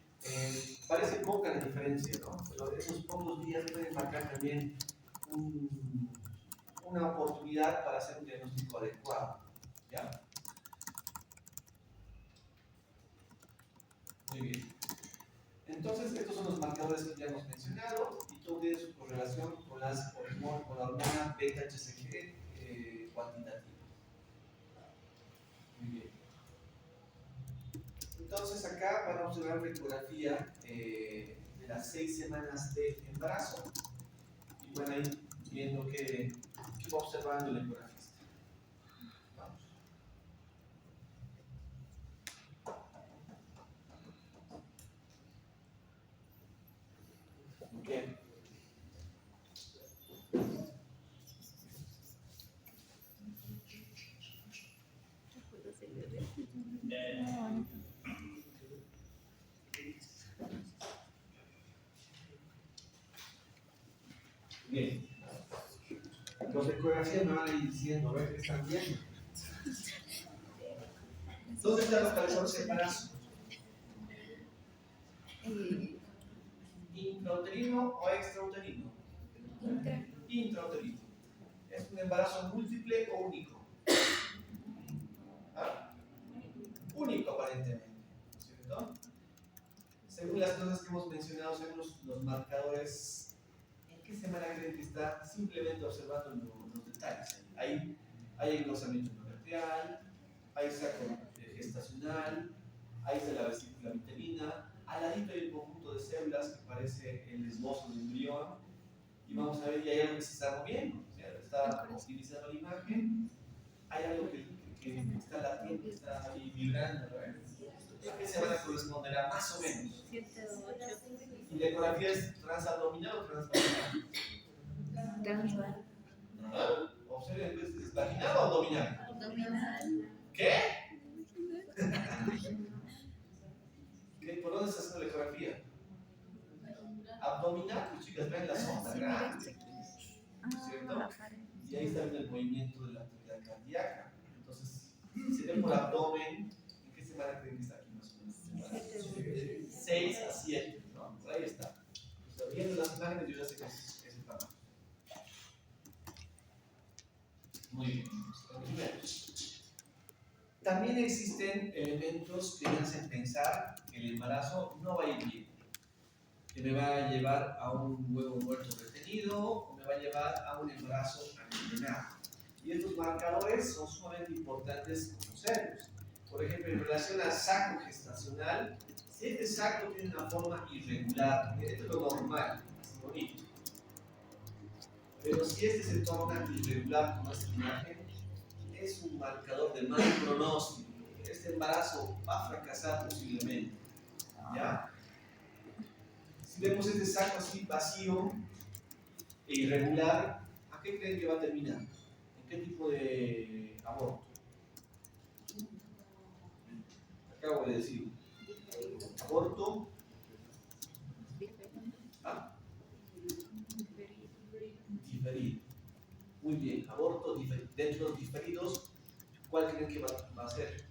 parece poca la diferencia, ¿no? Pero esos pocos días pueden marcar también una oportunidad para hacer un diagnóstico adecuado, ¿ya? Muy bien. Entonces, estos son los marcadores que ya hemos mencionado y todo tiene su correlación con la hormona beta HCG cuantitativa. Muy bien. Entonces, acá van a observar una ecografía de las 6 semanas de embarazo y van a ir viendo qué va observando el ecografista. Vamos. Bien. Bien. Los de ecografía me van a ir diciendo, a ver que están bien. ¿Dónde está localizado ese embarazo? ¿Intrauterino o extrauterino? Intrauterino. ¿Es un embarazo múltiple o único? ¿Ah? Único aparentemente, ¿cierto? Según las cosas que hemos mencionado, según los marcadores, ¿en qué semana creen que está? Simplemente observando los detalles. Hay engrosamiento endometrial, hay saco gestacional, ahí está la vesícula vitelina, al ladito hay un conjunto de células que parece el esbozo de embrión, y vamos a ver, y hay algo que se está moviendo, o sea, está optimizando la imagen, hay algo que está latiendo, está ahí vibrando, ¿no? ¿A qué se van a corresponder? A más o menos. 7 o 8. ¿Y la ecografía es transabdominal o transvaginal? Transvaginal. ¿Ah? Observen, ¿es vaginal o abdominal? Abdominal. ¿Qué? ¿Por dónde está haciendo la ecografía? Abdominal, pues chicas, ven la sonda grande, ¿cierto? Y ahí está viendo el movimiento de la actividad cardíaca. Entonces, si ven por abdomen, ¿en qué semana creen que está aquí más o menos? 6 a 7, ¿no? Por ahí está. O sea, viendo las imágenes, yo ya sé que es el tamaño. Muy bien. También existen elementos que me hacen pensar que el embarazo no va a ir bien, que me va a llevar a un huevo muerto retenido o me va a llevar a un embarazo envenenado. Y estos marcadores son sumamente importantes conocerlos. Por ejemplo, en relación al saco gestacional, si este saco tiene una forma irregular, esto es lo normal, así bonito. Pero si este se torna irregular como esta imagen, es un marcador de mal pronóstico. Este embarazo va a fracasar posiblemente. ¿Ya? Si vemos este saco así vacío e irregular, ¿a qué creen que va a terminar? ¿En qué tipo de aborto? Acabo de decir. Aborto. ¿Ah? Diferido. Muy bien, aborto diferido. Dentro de los diferidos, ¿cuál creen que va a ser?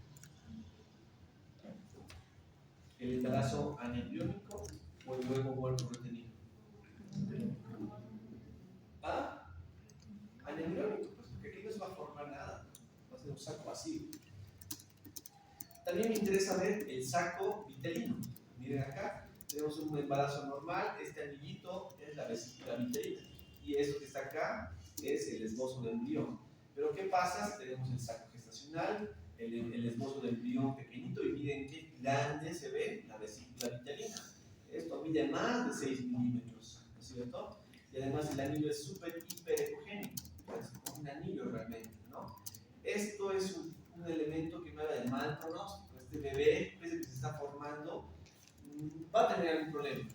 ¿El embarazo anembriónico o el huevo muerto retenido? ¿Ah? Anembriónico, pues porque aquí no se va a formar nada, va a ser un saco vacío. También me interesa ver el saco vitelino. Miren acá, tenemos un embarazo normal, este anillito es la vesícula vitelina y eso que está acá es el esbozo del embrión. Pero ¿qué pasa si tenemos el saco gestacional, el esbozo del embrión pequeñito y miren qué grande se ve la vesícula vitelina? Esto mide más de 6 milímetros, ¿no es cierto? Y además el anillo es súper hiper ecogénico, es como un anillo realmente, ¿no? Esto es un elemento que me habla de mal pronóstico. Este bebé, pese a que se está formando, va a tener algún problema.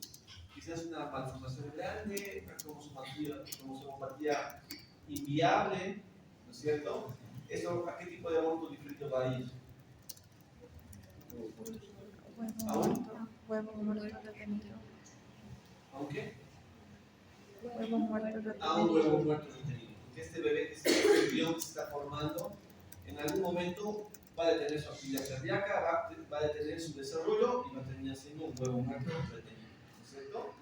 Quizás una malformación grande, una cromosomopatía inviable, ¿no es cierto? ¿Eso a qué tipo de aborto diferido va a ir? Huevo muerto retenido. ¿A qué? Huevo muerto retenido. A un huevo muerto retenido. Porque este bebé, este embrión que se está formando, en algún momento va a detener su actividad cardíaca, va a detener su desarrollo y va a terminar siendo un huevo muerto retenido, ¿no es cierto?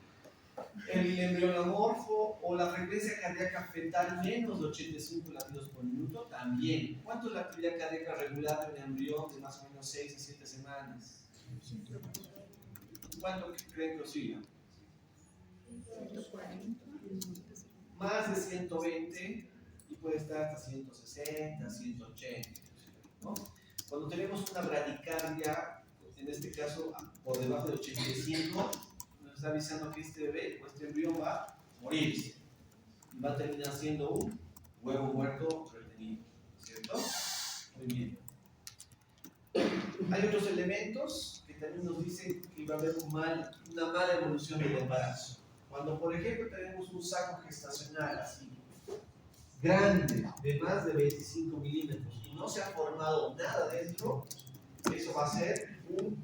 El embrionomorfo o la frecuencia cardíaca fetal menos de 85 latidos por minuto también. ¿Cuánto es la actividad cardíaca regular de un embrión de más o menos 6 a 7 semanas? ¿Cuánto creen que oscila? 140. Más de 120 y puede estar hasta 160, 180. ¿No? Cuando tenemos una bradicardia, en este caso por debajo de 85, nos está avisando que este bebé o este embrión va a morirse y va a terminar siendo un huevo muerto retenido, ¿cierto? Muy bien. Hay otros elementos que también nos dicen que va a haber una mala evolución del embarazo. Cuando, por ejemplo, tenemos un saco gestacional así, grande, de más de 25 milímetros, y no se ha formado nada dentro, eso va a ser un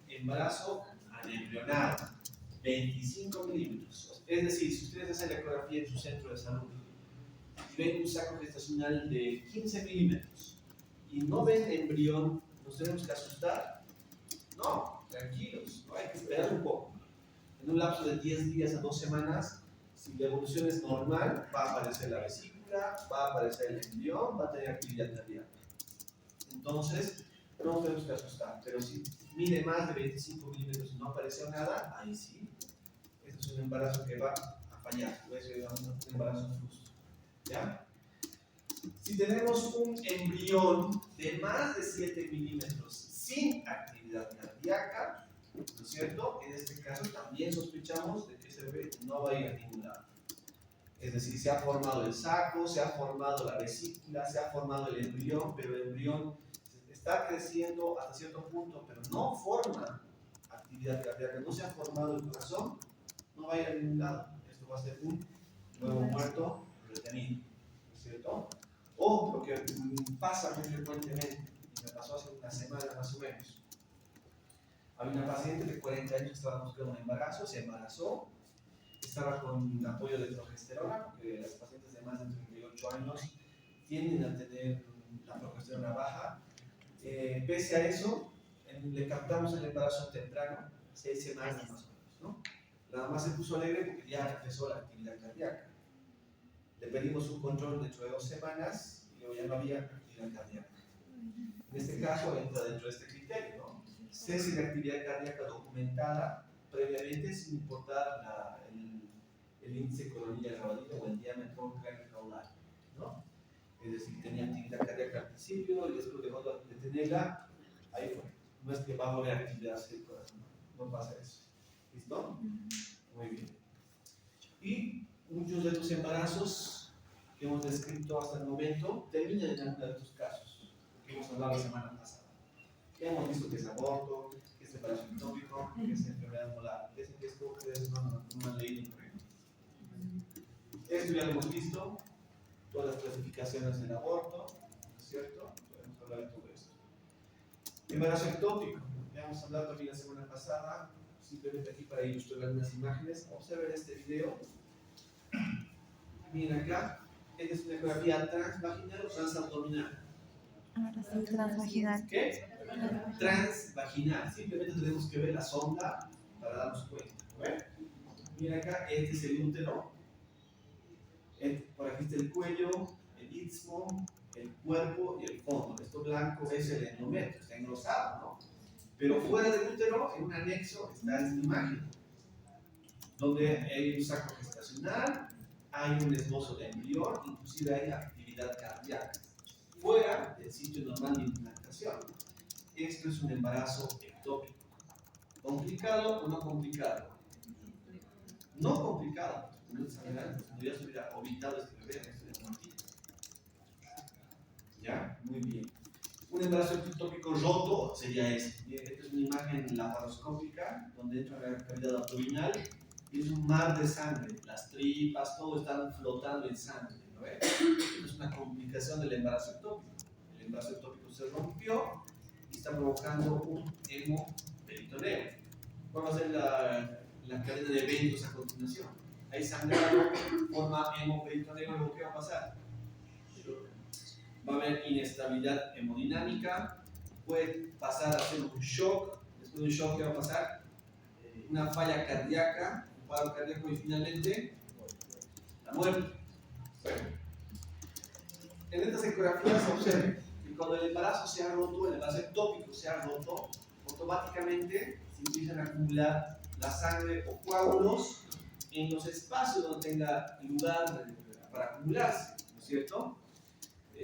embarazo anembrionado, 25 milímetros. Es decir, si ustedes hacen la ecografía en su centro de salud y ven un saco gestacional de 15 milímetros y no ven embrión, ¿nos tenemos que asustar? No, tranquilos, no hay que esperar un poco. En un lapso de 10 días a 2 semanas, si la evolución es normal, va a aparecer la vesícula, va a aparecer el embrión, va a tener actividad cardíaca. Entonces, no nos tenemos que asustar, pero si mide más de 25 milímetros y no apareció nada, ahí sí, este es un embarazo que va a fallar, puede ser un embarazo frustrado. ¿Ya? Si tenemos un embrión de más de 7 milímetros sin actividad cardíaca, ¿no es cierto? En este caso también sospechamos de que ese bebé no va a ir a ningún lado. Es decir, se ha formado el saco, se ha formado la vesícula, se ha formado el embrión, pero el embrión está creciendo hasta cierto punto, pero no forma actividad cardíaca, no se ha formado el corazón, no va a ir a ningún lado. Esto va a ser un nuevo muerto retenido, ¿no es cierto? O lo que pasa muy frecuentemente, y me pasó hace una semana más o menos. Había una paciente de 40 años que estaba buscando un embarazo, se embarazó, estaba con apoyo de progesterona, porque las pacientes de más de 38 años tienden a tener la progesterona baja. Pese a eso, le captamos el embarazo temprano, 6 semanas más o menos, ¿no? La mamá se puso alegre porque ya empezó la actividad cardíaca. Le pedimos un control dentro de 2 semanas y luego ya no había actividad cardíaca. En este caso entra dentro de este criterio, ¿no? Cese de actividad cardíaca documentada previamente sin importar el índice coronilla caudal o el diámetro caudal, ¿no? Es decir, tenía actividad cardíaca al principio y después dejó de tenerla, ahí fue. No es que va a volver a activarse el corazón, no pasa eso. ¿Listo? Muy bien. Y muchos de los embarazos que hemos descrito hasta el momento terminan en alguno de estos casos, que hemos hablado la semana pasada. Ya hemos visto que es aborto, que es embarazo ectópico, que es enfermedad molar. Dicen que esto ustedes no han leído por ejemplo. Esto ya lo hemos visto, todas las clasificaciones del aborto, ¿no es cierto? Podemos hablar de todo esto. Embarazo ectópico, ya hemos hablado también la semana pasada, simplemente aquí para ilustrar unas imágenes. Observen este video. Miren acá, esta es una ecografía transvaginal o transabdominal. Ahora sí, transvaginal. ¿Qué? Transvaginal. Simplemente tenemos que ver la sonda para darnos cuenta. ¿Ven? Miren acá, este es el útero. Por aquí está el cuello, el istmo, el cuerpo y el fondo. Esto blanco es el endometrio, está engrosado, ¿no? Pero fuera del útero, en un anexo, está esta imagen, donde hay un saco gestacional, hay un esbozo de embrión, inclusive hay actividad cardíaca, fuera del sitio normal de implantación. Esto es un embarazo ectópico. ¿Complicado o no complicado? No complicado, porque ya se hubiera evitado este bebé en este momento. ¿Ya? Muy bien. Un embarazo ectópico roto sería este. Esta es una imagen laparoscópica donde entra la cavidad abdominal y es un mar de sangre. Las tripas, todo están flotando en sangre. ¿No ves? Es una complicación del embarazo ectópico. El embarazo ectópico se rompió y está provocando un hemoperitoneo. Vamos a hacer la cadena de eventos a continuación. Hay sangrado, forma hemoperitoneo, luego ¿qué va a pasar? Va a haber inestabilidad hemodinámica, puede pasar a ser un shock, después de un shock ¿qué va a pasar? Una falla cardíaca, un paro cardíaco y finalmente la muerte. Bueno, en estas ecografías observen que cuando el embarazo se ha roto, el embarazo ectópico se ha roto, automáticamente se empiezan a acumular la sangre o coágulos en los espacios donde tenga lugar para acumularse, ¿no es cierto?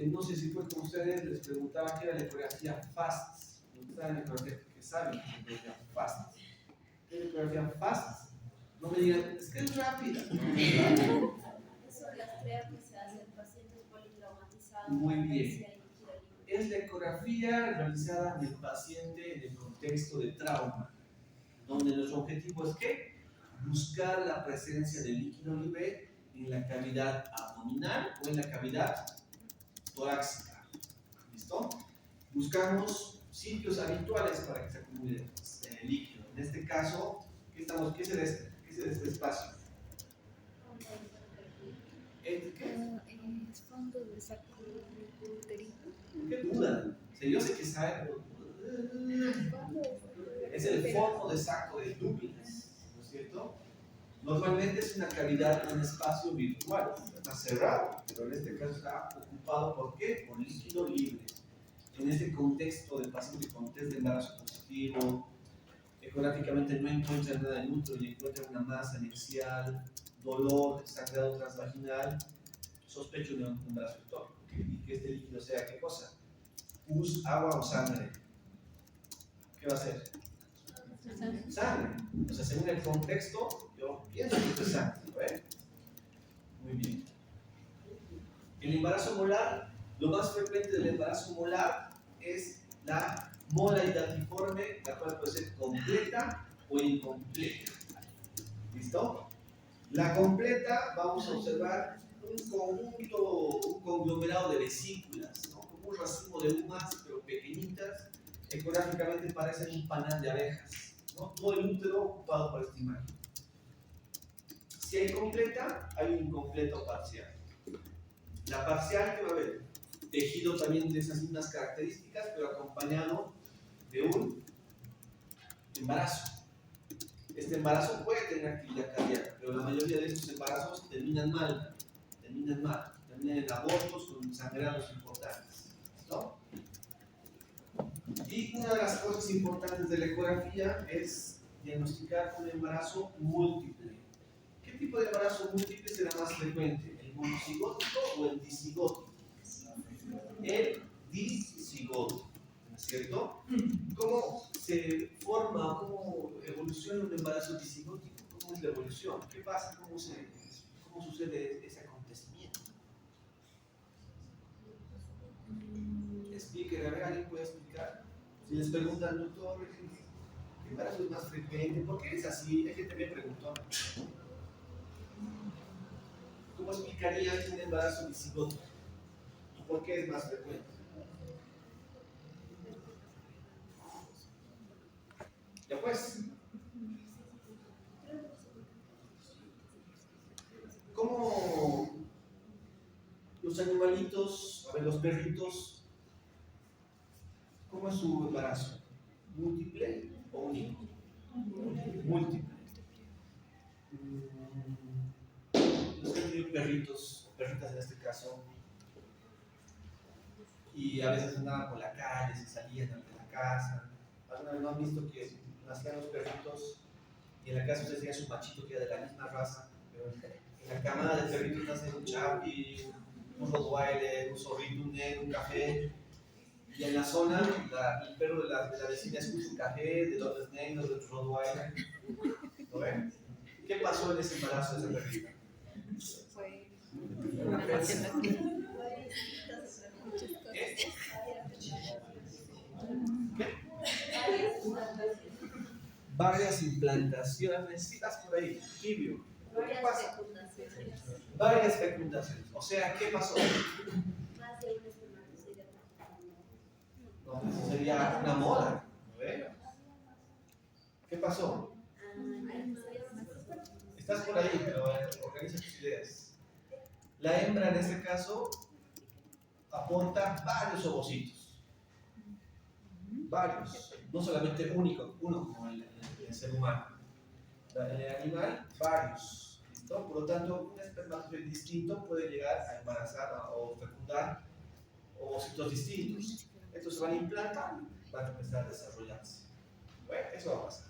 No sé si fue con ustedes, les preguntaba qué era la ecografía FAST. ¿Saben la ecografía que saben? La ecografía FAST. ¿Qué es la ecografía FAST? No me digan, es que es rápida. Eso rastrea que se hace en pacientes politraumatizados. Muy bien. Es la ecografía realizada en el paciente en el contexto de trauma, donde nuestro objetivo es ¿qué? buscar la presencia de líquido libre en la cavidad abdominal o en la cavidad torácica. ¿Listo? Buscamos sitios habituales para que se acumule líquido. En este caso, ¿qué es este espacio? ¿Qué? Es fondo de saco uterino. ¿Qué duda? Si yo sé que sabe, es el fondo de saco de Douglas, ¿no es cierto? Normalmente es una cavidad, un espacio virtual, está cerrado, pero en este caso está ocupado ¿por qué? Por líquido libre. En este contexto del paciente con test de embarazo positivo, ecográficamente no encuentra nada de útero y encuentra una masa anexial, dolor, sangrado transvaginal, sospecho de un embarazo ectópico y que este líquido sea ¿qué cosa? Pus, agua o sangre. ¿Qué va a ser? Sangre. O sea, según el contexto, yo pienso que esto es sangre. Muy bien. El embarazo molar, lo más frecuente del embarazo molar es la mola hidatiforme, la cual puede ser completa o incompleta. ¿Listo? La completa, vamos a observar un conjunto, un conglomerado de vesículas, ¿no? Como un racimo de uvas, pero pequeñitas, ecográficamente parecen un panal de abejas, ¿no? Todo el útero ocupado por esta imagen. Si hay completa, hay un incompleto parcial. La parcial, que va a haber tejido también de esas mismas características, pero acompañado de un embarazo. Este embarazo puede tener actividad cardíaca, pero la mayoría de estos embarazos terminan en abortos con sangrados importantes. ¿No? Y una de las cosas importantes de la ecografía es diagnosticar un embarazo múltiple. ¿Qué tipo de embarazo múltiple será más frecuente? ¿El monocigótico o el disigótico? El disigótico, ¿no es cierto? ¿Cómo se forma, cómo evoluciona un embarazo disigótico? ¿Cómo es la evolución? ¿Qué pasa? ¿Cómo sucede ese acontecimiento? Explique, a ver, ¿alguien puede explicar? Si les preguntan, doctor, ¿qué embarazo es más frecuente? ¿Por qué es así? Hay gente me preguntó. ¿Cómo explicarías un embarazo disigótico? ¿Y por qué es más frecuente? Ya pues, ¿cómo los animalitos, a ver, los perritos, cómo es su embarazo? ¿Múltiple o único? Múltiple. Los que han tenido perritos, o perritas en este caso, y a veces andaban por la calle, se salían de la casa. ¿Alguna vez no han visto que nacían los perritos y en la casa usted tenía su machito que era de la misma raza, pero en la camada de perritos nace un chapi, un rottweiler, un zorrito, un negro, un café, y en la zona el perro de la vecina escucha un café, de otros negros, de otros rottweiler. ¿Lo ven? ¿Qué pasó en ese embarazo de esa perrita? Fue Una persa. muchas cosas. Varias implantaciones, sí, vas por ahí, tibio. ¿Qué pasa? fecundaciones. Varias fecundaciones. O sea, ¿qué pasó? Más de un espermatozoide. No, eso sería una moda. ¿No ve? ¿Qué pasó? Estás por ahí, pero organiza tus ideas. La hembra en este caso aporta varios ovocitos. Varios. No solamente uno como el ser humano. En el animal, varios. ¿Listo? Por lo tanto, un espermatozoide distinto puede llegar a embarazar o fecundar ovocitos distintos. Estos se van a implantar, van a empezar a desarrollarse. Bueno, eso va a pasar.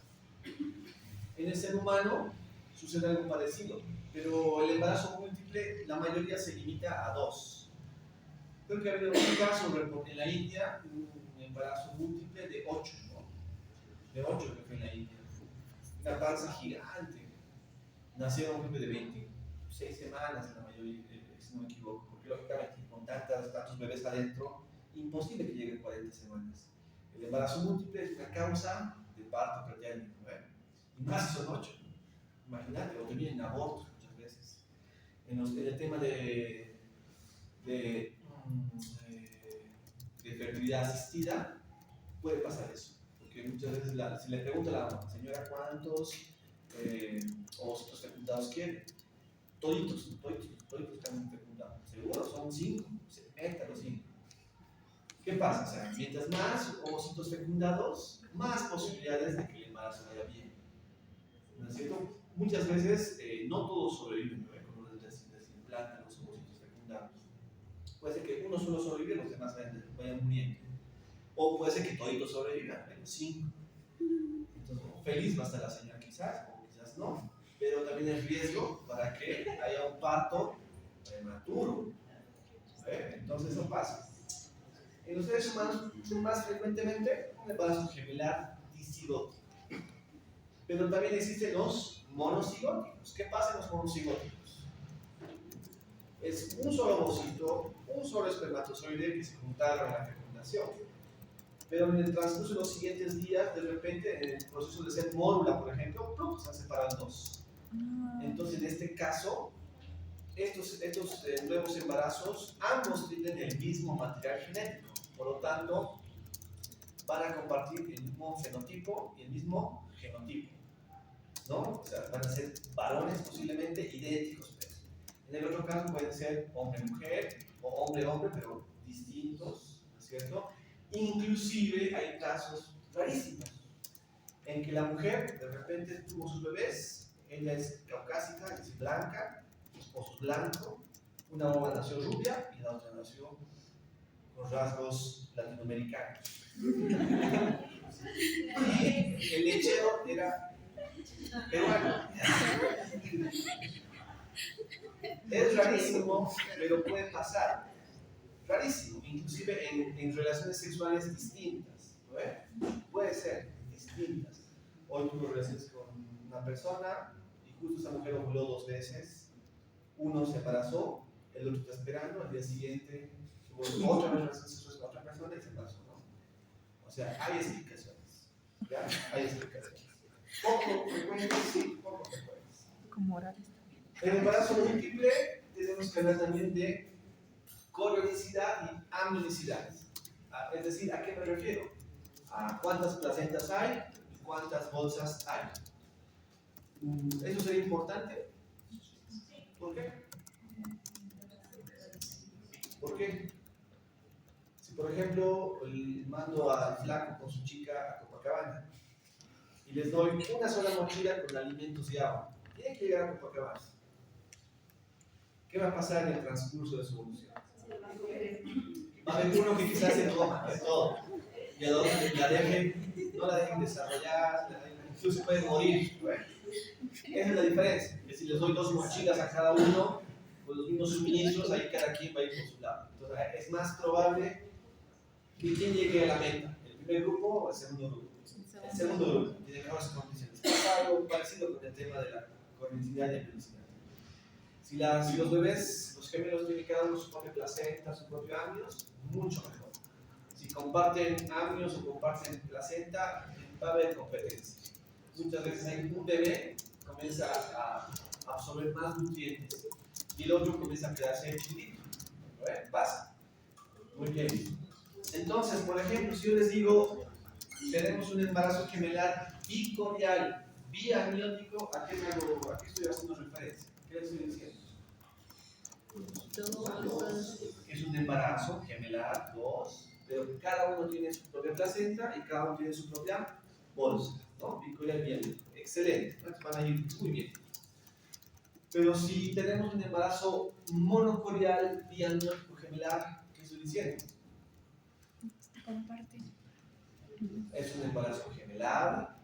En el ser humano sucede algo parecido, pero el embarazo múltiple, la mayoría se limita a 2. Creo que ha habido un caso en la India, un embarazo múltiple de 8, ¿no? De 8 creo que en la India. Una panza gigante. Nacieron creo que de 26 semanas, la mayoría, si no me equivoco, porque lógicamente con tantos bebés adentro, imposible que lleguen 40 semanas. El embarazo múltiple es una causa de parto pretérmino, ¿eh? Y más si son 8. Imagínate. Imagínate, o termina en abortos muchas veces. En el tema de, de fertilidad asistida, puede pasar eso. Porque muchas veces si le pregunta a la señora cuántos ovocitos fecundados quiere, toditos están fecundados. Seguro, son 5, se meta los 5. ¿Qué pasa? O sea, mientras más ovocitos fecundados, más posibilidades de que el embarazo vaya bien. ¿No es cierto? Muchas veces no todos sobreviven, ¿no? Cuando les implantan los ovocitos fecundados. Puede ser que uno solo sobrevive y los demás vayan muriendo. O puede ser que toditos sobrevivan, pero 5. Entonces, feliz va a estar la señora quizás, o quizás no. Pero también hay riesgo para que haya un parto prematuro. Entonces eso pasa. En los seres humanos, más frecuentemente, un embarazo gemelar disigótico. Pero también existen los monocigóticos. ¿Qué pasa en los monocigóticos? Es un solo ovocito, un solo espermatozoide que se juntaron en la fecundación. Pero en el transcurso de los siguientes días, de repente, en el proceso de ser mórula, por ejemplo, se han separado 2. Entonces, en este caso, estos nuevos embarazos, ambos tienen el mismo material genético. Por lo tanto, van a compartir el mismo fenotipo y el mismo genotipo, ¿no? O sea, van a ser varones posiblemente idénticos. En el otro caso pueden ser hombre-mujer o hombre-hombre, pero distintos, ¿no es cierto? Inclusive hay casos rarísimos en que la mujer de repente tuvo sus bebés, ella es caucásica, es blanca, su esposo es blanco, una bomba nació rubia y la otra nació con rasgos latinoamericanos. Y el lechero era peruano. Es rarísimo, pero puede pasar. Rarísimo, inclusive en relaciones sexuales distintas. ¿No? Puede ser distintas. Hoy tuve relaciones con una persona y justo esa mujer ovuló 2 veces. Uno se embarazó, el otro está esperando, al día siguiente tuvo otra relación sexual con otra persona y se embarazó, ¿no? O sea, hay explicaciones. ¿Ya? Hay explicaciones. Poco frecuentes, sí, poco frecuentes. Como orales. En el embarazo múltiple tenemos que hablar también de corionicidad y amnionicidad. Es decir, ¿a qué me refiero? A cuántas placentas hay y cuántas bolsas hay. ¿Eso sería importante? ¿Por qué? ¿Por qué? Si por ejemplo mando al flaco con su chica a Copacabana y les doy una sola mochila con alimentos y agua, tienen que llegar a Copacabana. ¿Qué va a pasar en el transcurso de su evolución? Va a haber uno que quizás se toma de todo y a otro no la dejen desarrollar, incluso pueden morir. Bueno, esa es la diferencia. Que si les doy 2 mochilas a cada uno, con los mismos suministros, ahí cada quien va a ir por su lado. Entonces es más probable que quien llegue a la meta, el primer grupo o el segundo grupo. El segundo grupo tiene mejores condiciones. Es algo parecido con el tema de la cognitividad y la velocidad. Si los bebés, los gemelos tienen cada uno su propia placenta, su propio amnios, mucho mejor. Si comparten amnios o comparten placenta, va a haber competencia. Muchas veces hay un bebé que comienza a absorber más nutrientes y el otro comienza a quedarse chiquitito. ¿No? Pasa. Muy bien. Entonces, por ejemplo, si yo les digo, tenemos un embarazo gemelar bicorial, biamniótico, ¿a qué estoy haciendo referencia? ¿Qué les estoy diciendo? Es un embarazo gemelar, 2, pero cada uno tiene su propia placenta y cada uno tiene su propia bolsa, ¿no? Bicorial biamniótico. Excelente, ¿no? Van a ir muy bien. Pero si tenemos un embarazo monocorial biamniótico gemelar, ¿qué estoy diciendo? Comparten. Es un embarazo gemelar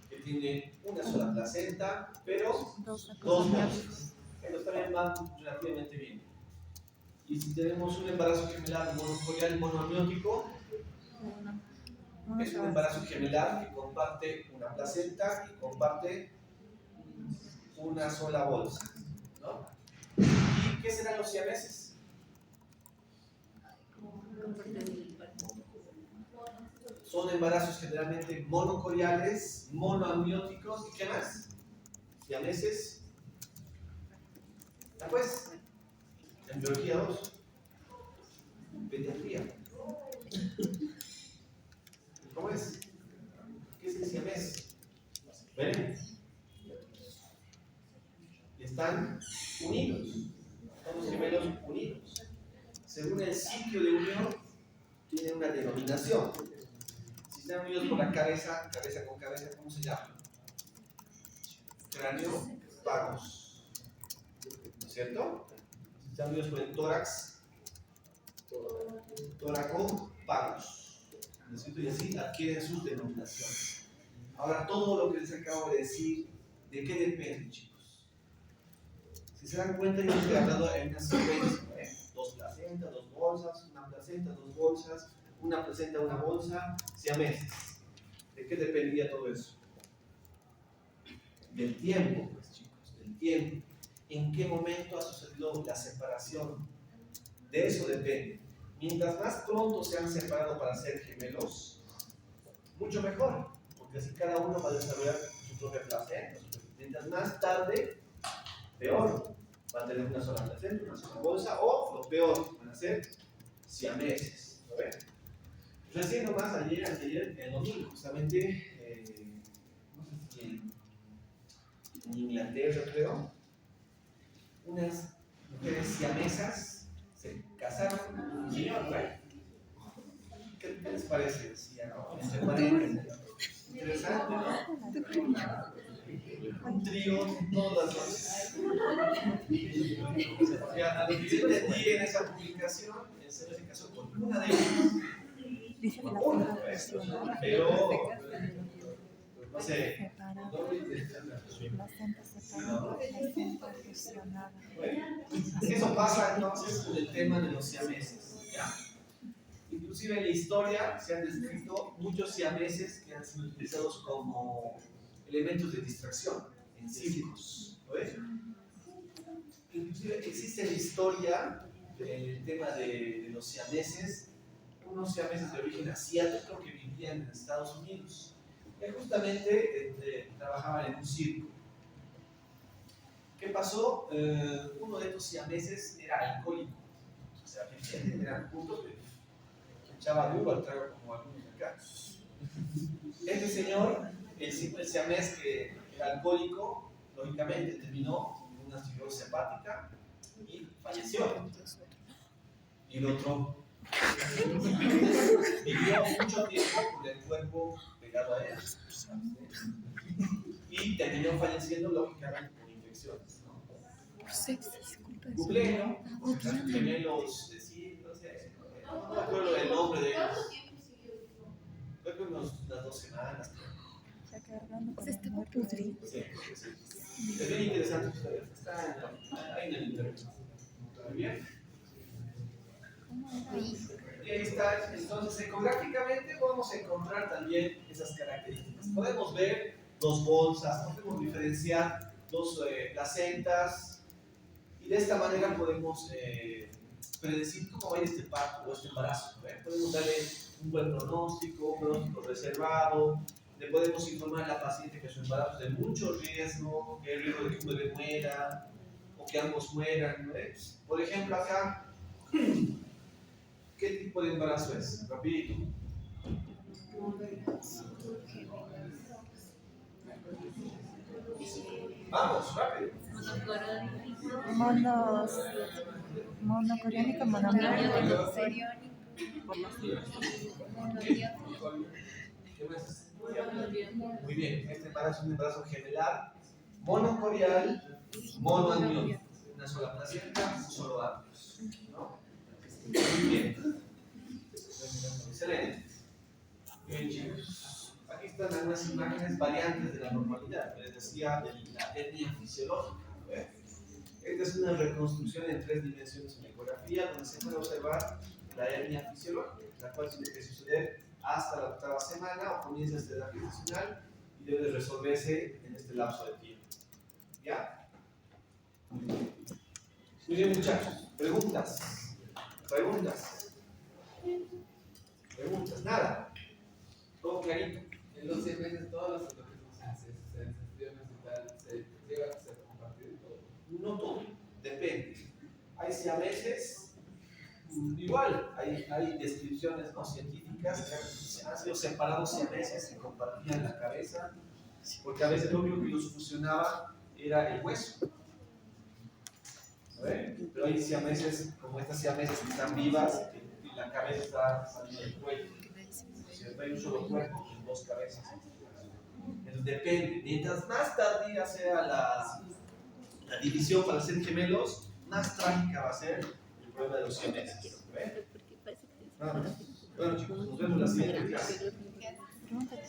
que tiene una sola placenta, pero 2 bolsas. Pero también van relativamente bien. Y si tenemos un embarazo gemelar monocorial monoamniótico, es un embarazo gemelar que comparte una placenta y comparte una sola bolsa, ¿no? ¿Y qué serán los siameses? Son embarazos generalmente monocoriales, monoamnióticos, ¿y qué más? siameses. Ya pues, en biología 2, pediatría. ¿Cómo es? ¿Qué es el siamés? ¿Ven? Están unidos, son los gemelos unidos. Según el sitio de unión, tiene una denominación. Si están unidos por la cabeza, cabeza con cabeza, ¿cómo se llama? Cráneo pagos. ¿No es cierto? Si están unidos por el tórax, tóraco pagos. ¿No es cierto? Y así adquieren sus denominaciones. Ahora, todo lo que les acabo de decir, ¿de qué depende, chicos? Si se dan cuenta, yo estoy hablando en una secuencia, ¿eh? 2 placentas, 2 bolsas, una placenta, 2 bolsas, una placenta, una bolsa, siameses. ¿De qué dependía todo eso? Del tiempo, pues chicos, del tiempo. ¿En qué momento ha sucedido la separación? De eso depende. Mientras más pronto se han separado para ser gemelos, mucho mejor, porque así cada uno va a desarrollar su propia placenta. Mientras más tarde, peor. Va a tener una sola placenta, una sola bolsa, o lo peor, van a ser siameses. ¿Lo ven? Recién nomás ayer, el domingo, justamente, no sé si en Inglaterra, creo, unas mujeres siamesas se casaron con un señor, ¿right? ¿Qué les parece? Entre paréntesis. Interesante, ¿no? Un trío todas las noches. A lo que yo entendí en esa publicación, el señor se casó con una de ellas. Dice No una, pero no sé. separada, placenta separada, placenta fusionada. Bueno, eso pasa entonces con el tema de los siameses, ¿ya? Inclusive en la historia se han descrito muchos siameses que han sido utilizados como elementos de distracción en circos. ¿Lo ves? Inclusive existe en la historia del tema de los siameses, unos siameses de origen asiático que vivían en Estados Unidos, que justamente trabajaban en un circo. ¿Qué pasó? Uno de estos siameses era alcohólico, o sea, que eran puntos que echaba duro al trago como algunos acá. Este señor, el siamés que era alcohólico, lógicamente terminó con una cirrosis hepática y falleció. Y el otro vivió mucho tiempo con el cuerpo pegado a él. Y terminó falleciendo, lógicamente, por infecciones. Googleen, gemelos, decir, no sé, no me acuerdo el nombre de ellos. Creo que unas 2 semanas. Se estaba pudriendo. Sí. Es bien interesante ustedes. Está ahí en el internet. Muy bien. Y ahí está. Entonces, ecográficamente vamos a encontrar también esas características. Podemos ver 2 bolsas, podemos diferenciar 2 placentas, y de esta manera podemos predecir cómo va a ir este parto o este embarazo. Podemos darle un buen pronóstico, un pronóstico reservado. Le podemos informar a la paciente que su embarazo es de mucho riesgo, que hay riesgo de que un bebé muera o que ambos mueran, ¿no? Por ejemplo, acá, ¿qué tipo de embarazo es? Rapidito. Vamos, rápido. Monocoriónico, monobiótico. ¿Qué más? Muy bien, este embarazo es un embarazo gemelar, monocorial, monoamniótico. Una sola placenta, un solo ápice, ¿no? Muy bien. Excelente. Bien, chicos. Aquí están algunas imágenes variantes de la normalidad, que les decía de la etnia fisiológica. Esta es una reconstrucción en 3 dimensiones en ecografía, donde se puede observar la etnia fisiológica, la cual tiene que suceder hasta la 8ª semana o comienza esta edad gestacional y debe de resolverse en este lapso de tiempo. ¿Ya? Muy bien, muchachos. ¿Preguntas? ¿Preguntas? ¿Preguntas? Nada. Todo clarito. En los 6 meses todos los sensaciones y tal se llega hay siameses, igual, hay descripciones no científicas que han sido separados siameses y compartían la cabeza, porque a veces lo único que los fusionaba era el hueso. ¿Ven? Pero hay siameses, como estas siameses que están vivas, y la cabeza está saliendo del cuello. ¿Cierto? Hay un solo cuerpo con dos cabezas. Entonces depende. Mientras más tardía sea la división para ser gemelos, más trágica va a ser el problema de los siameses. ¿Ven? Nada más. Bueno chicos, nos vemos la siguiente clase. Pregúntate.